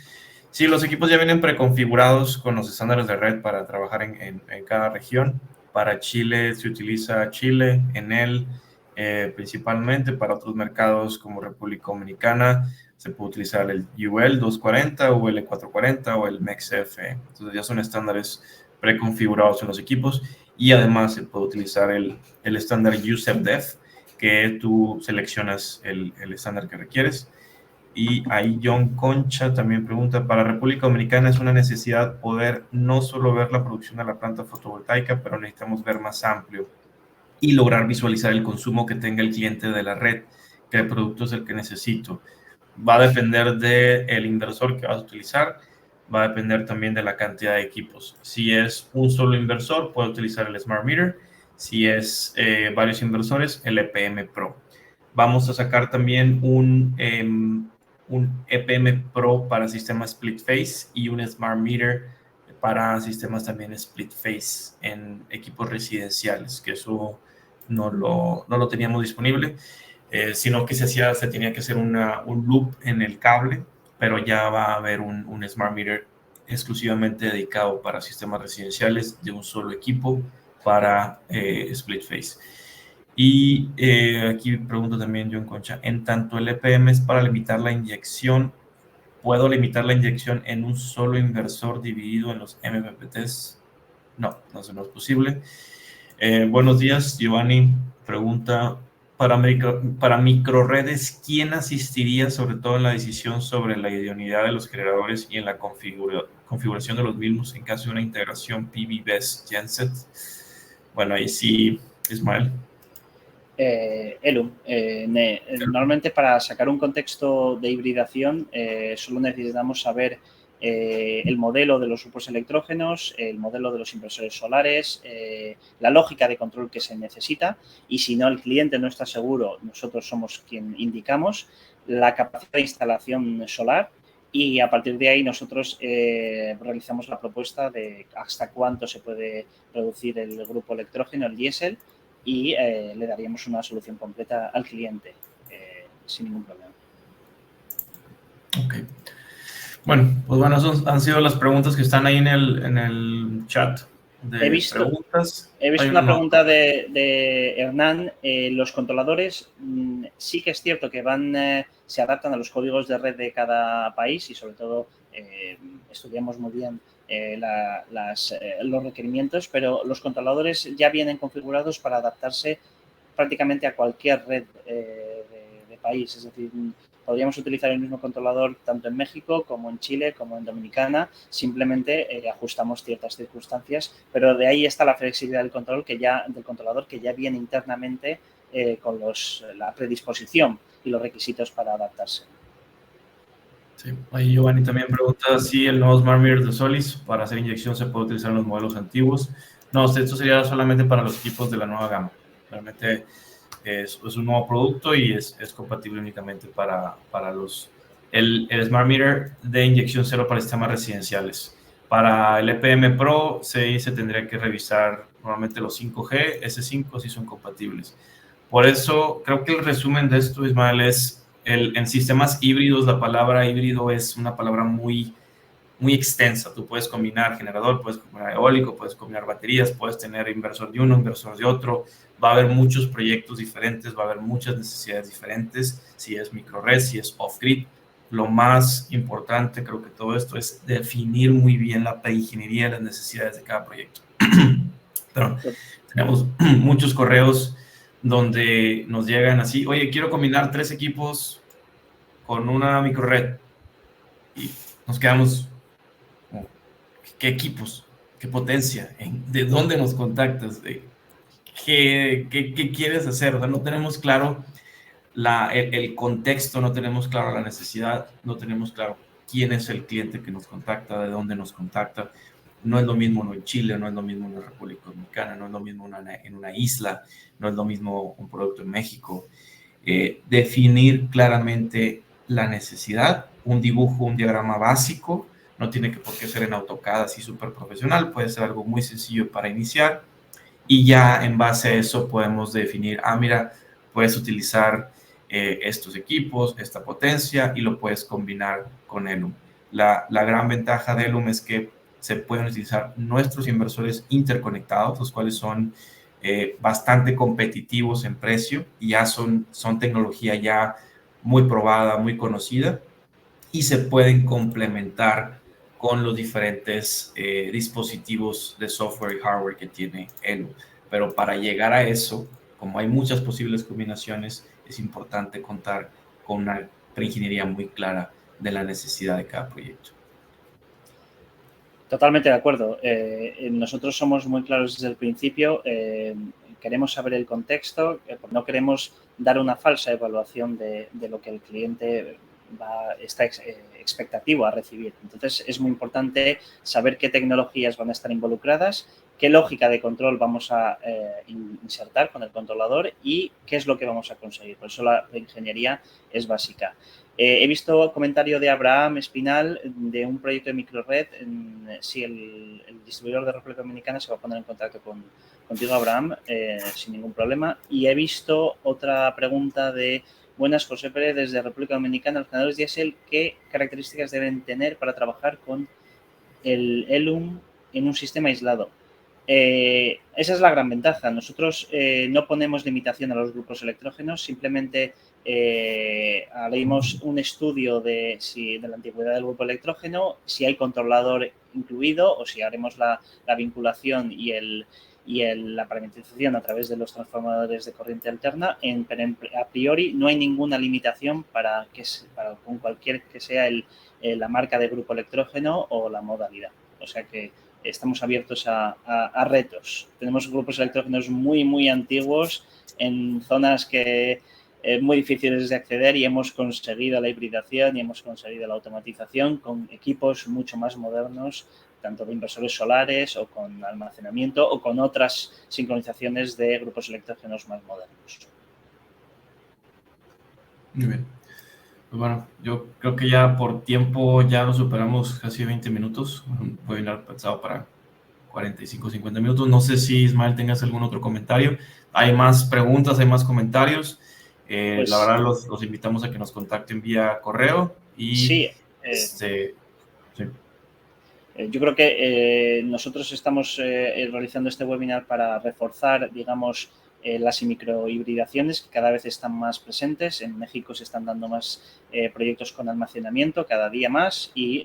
Sí, los equipos ya vienen preconfigurados con los estándares de red para trabajar en cada región. Para Chile se utiliza Chile, Enel, principalmente. Para otros mercados como República Dominicana se puede utilizar el UL 240, UL 440 o el MEXF. Entonces ya son estándares preconfigurados en los equipos, y además se puede utilizar el estándar USEPDEF, que tú seleccionas el estándar que requieres. Y ahí John Concha también pregunta, para República Dominicana es una necesidad poder no solo ver la producción de la planta fotovoltaica, pero necesitamos ver más amplio y lograr visualizar el consumo que tenga el cliente de la red, qué producto es el que necesito. Va a depender del inversor que vas a utilizar, va a depender también de la cantidad de equipos. Si es un solo inversor, puede utilizar el Smart Meter. Si es varios inversores, el EPM Pro. Vamos a sacar también un EPM Pro para sistemas split phase y un Smart Meter para sistemas también split phase en equipos residenciales, que eso no lo teníamos disponible. Sino que se tenía que hacer un loop en el cable, pero ya va a haber un Smart Meter exclusivamente dedicado para sistemas residenciales de un solo equipo para split phase. Y aquí pregunto también John Concha, en tanto el EPM es para limitar la inyección, ¿puedo limitar la inyección en un solo inversor dividido en los MPPTs? No, eso no es posible. Buenos días, Giovanni. Pregunta, para microredes, ¿quién asistiría sobre todo en la decisión sobre la idoneidad de los generadores y en la configuración de los mismos en caso de una integración PV-BESS genset? Bueno, ahí sí, Ismael. Elum. Normalmente para sacar un contexto de hibridación solo necesitamos saber el modelo de los grupos electrógenos, el modelo de los inversores solares, la lógica de control que se necesita, y si no el cliente no está seguro, nosotros somos quien indicamos la capacidad de instalación solar, y a partir de ahí nosotros realizamos la propuesta de hasta cuánto se puede reducir el grupo electrógeno, el diésel, y le daríamos una solución completa al cliente sin ningún problema. Ok. Bueno, pues bueno, esas han sido las preguntas que están ahí en el chat de preguntas. He visto una pregunta de Hernán. Los controladores sí que es cierto que se adaptan a los códigos de red de cada país, y sobre todo estudiamos muy bien los requerimientos, pero los controladores ya vienen configurados para adaptarse prácticamente a cualquier red de país. Es decir, podríamos utilizar el mismo controlador tanto en México como en Chile como en Dominicana, simplemente ajustamos ciertas circunstancias, pero de ahí está la flexibilidad del controlador que ya viene internamente con la predisposición y los requisitos para adaptarse. Sí, ahí Giovanni también pregunta si el nuevo Smart Meter de Solis para hacer inyección se puede utilizar en los modelos antiguos. No, esto sería solamente para los equipos de la nueva gama. Realmente es un nuevo producto y es compatible únicamente para el Smart Meter de inyección cero para sistemas residenciales. Para el EPM Pro se tendría que revisar normalmente los 5G, S5 si son compatibles. Por eso creo que el resumen de esto, Ismael, es en sistemas híbridos, la palabra híbrido es una palabra muy, muy extensa. Tú puedes combinar generador, puedes combinar eólico, puedes combinar baterías, puedes tener inversor de uno, inversor de otro. Va a haber muchos proyectos diferentes, va a haber muchas necesidades diferentes, si es microred, si es off-grid. Lo más importante, creo que todo esto, es definir muy bien la preingeniería de las necesidades de cada proyecto. Pero tenemos muchos correos donde nos llegan así, oye, quiero combinar 3 equipos con una microred y nos quedamos como, ¿qué equipos? ¿Qué potencia? ¿De dónde nos contactas? ¿Qué quieres hacer? O sea, no tenemos claro el contexto, no tenemos claro la necesidad, no tenemos claro quién es el cliente que nos contacta, de dónde nos contacta. No es lo mismo uno en Chile, no es lo mismo en la República Dominicana, no es lo mismo en una isla, no es lo mismo un producto en México. Definir claramente la necesidad, un dibujo, un diagrama básico, no tiene que por qué ser en AutoCAD así súper profesional, puede ser algo muy sencillo para iniciar y ya en base a eso podemos definir, mira, puedes utilizar estos equipos, esta potencia y lo puedes combinar con Elum. La gran ventaja de Elum es que se pueden utilizar nuestros inversores interconectados, los cuales son bastante competitivos en precio y ya son tecnología ya muy probada, muy conocida y se pueden complementar con los diferentes dispositivos de software y hardware que tiene Elu. Pero para llegar a eso, como hay muchas posibles combinaciones, es importante contar con una preingeniería muy clara de la necesidad de cada proyecto. Totalmente de acuerdo. Nosotros somos muy claros desde el principio. Queremos saber el contexto, no queremos dar una falsa evaluación de lo que el cliente está expectativo a recibir. Entonces, es muy importante saber qué tecnologías van a estar involucradas, qué lógica de control vamos a insertar con el controlador y qué es lo que vamos a conseguir. Por eso la ingeniería es básica. He visto comentario de Abraham Espinal de un proyecto de microred. Si el distribuidor de República Dominicana se va a poner en contacto contigo, Abraham, sin ningún problema. Y he visto otra pregunta de buenas, José Pérez, desde República Dominicana. Los generadores diésel, ¿qué características deben tener para trabajar con el Elum en un sistema aislado? Esa es la gran ventaja. Nosotros no ponemos limitación a los grupos electrógenos, simplemente haremos un estudio de la antigüedad del grupo electrógeno, si hay controlador incluido o si haremos la vinculación y la parametrización a través de los transformadores de corriente alterna. Pero a priori no hay ninguna limitación para con cualquier que sea la marca de grupo electrógeno o la modalidad. O sea que estamos abiertos a retos. Tenemos grupos electrógenos muy, muy antiguos en zonas que muy difíciles de acceder y hemos conseguido la hibridación y hemos conseguido la automatización con equipos mucho más modernos, tanto de inversores solares o con almacenamiento o con otras sincronizaciones de grupos electrógenos más modernos. Muy bien. Pues bueno, yo creo que ya por tiempo ya nos superamos casi 20 minutos. Voy a ir pensado para 45, 50 minutos. No sé si, Ismael, tengas algún otro comentario. Hay más preguntas, hay más comentarios. Pues, la verdad, los invitamos a que nos contacten vía correo. Y sí. sí. Yo creo que nosotros estamos realizando este webinar para reforzar, digamos, las microhibridaciones que cada vez están más presentes. En México se están dando más proyectos con almacenamiento cada día más y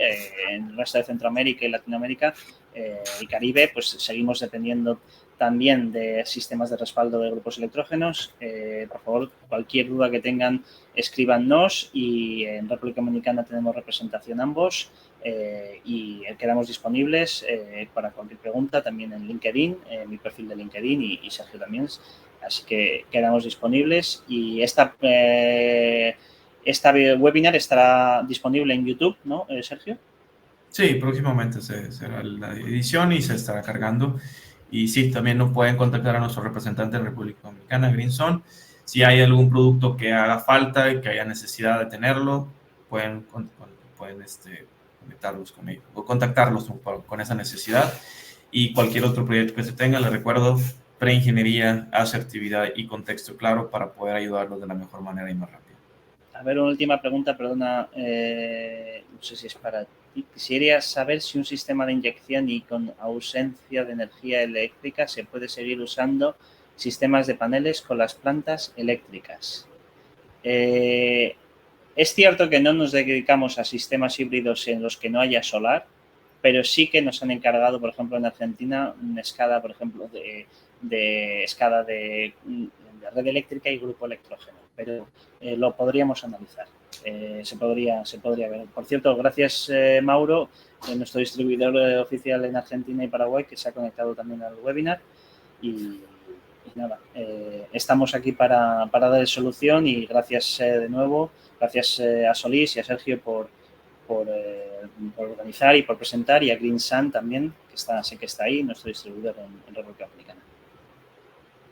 en el resto de Centroamérica y Latinoamérica y Caribe pues seguimos dependiendo también de sistemas de respaldo de grupos electrógenos. Por favor, cualquier duda que tengan, escríbanos y en República Dominicana tenemos representación ambos. Y quedamos disponibles para cualquier pregunta también en LinkedIn, mi perfil de LinkedIn y Sergio también. Así que quedamos disponibles y esta webinar estará disponible en YouTube, ¿no, Sergio? Sí, próximamente será la edición y se estará cargando. Y sí, también nos pueden contactar a nuestro representante en República Dominicana, Greenson. Si hay algún producto que haga falta y que haya necesidad de tenerlo, pueden conectarlos con ellos o contactarlos con esa necesidad. Y cualquier otro proyecto que se tenga, les recuerdo, preingeniería, asertividad y contexto claro para poder ayudarlos de la mejor manera y más rápido. A ver, una última pregunta, perdona, no sé si es para ti. Quisiera saber si un sistema de inyección y con ausencia de energía eléctrica se puede seguir usando sistemas de paneles con las plantas eléctricas. Es cierto que no nos dedicamos a sistemas híbridos en los que no haya solar, pero sí que nos han encargado, por ejemplo, en Argentina, una escala, por ejemplo, de escala de red eléctrica y grupo electrógeno, pero lo podríamos analizar. se podría ver. Por cierto, gracias Mauro, nuestro distribuidor oficial en Argentina y Paraguay, que se ha conectado también al webinar. Y nada, estamos aquí para dar solución y gracias de nuevo, gracias a Solís y a Sergio por organizar y por presentar, y a Green Sun también, sé que está ahí, nuestro distribuidor en República Dominicana.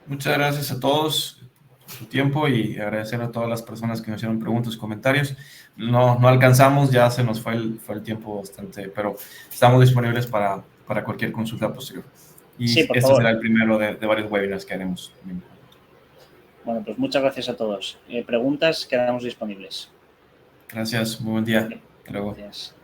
Muchas gracias a todos por su tiempo y agradecer a todas las personas que nos hicieron preguntas y comentarios. No alcanzamos, ya se nos fue el tiempo bastante, pero estamos disponibles para cualquier consulta posterior. Y sí, este será el primero de varios webinars que haremos. Bueno, pues muchas gracias a todos. Preguntas, quedamos disponibles. Gracias, muy buen día. Hasta luego. Gracias.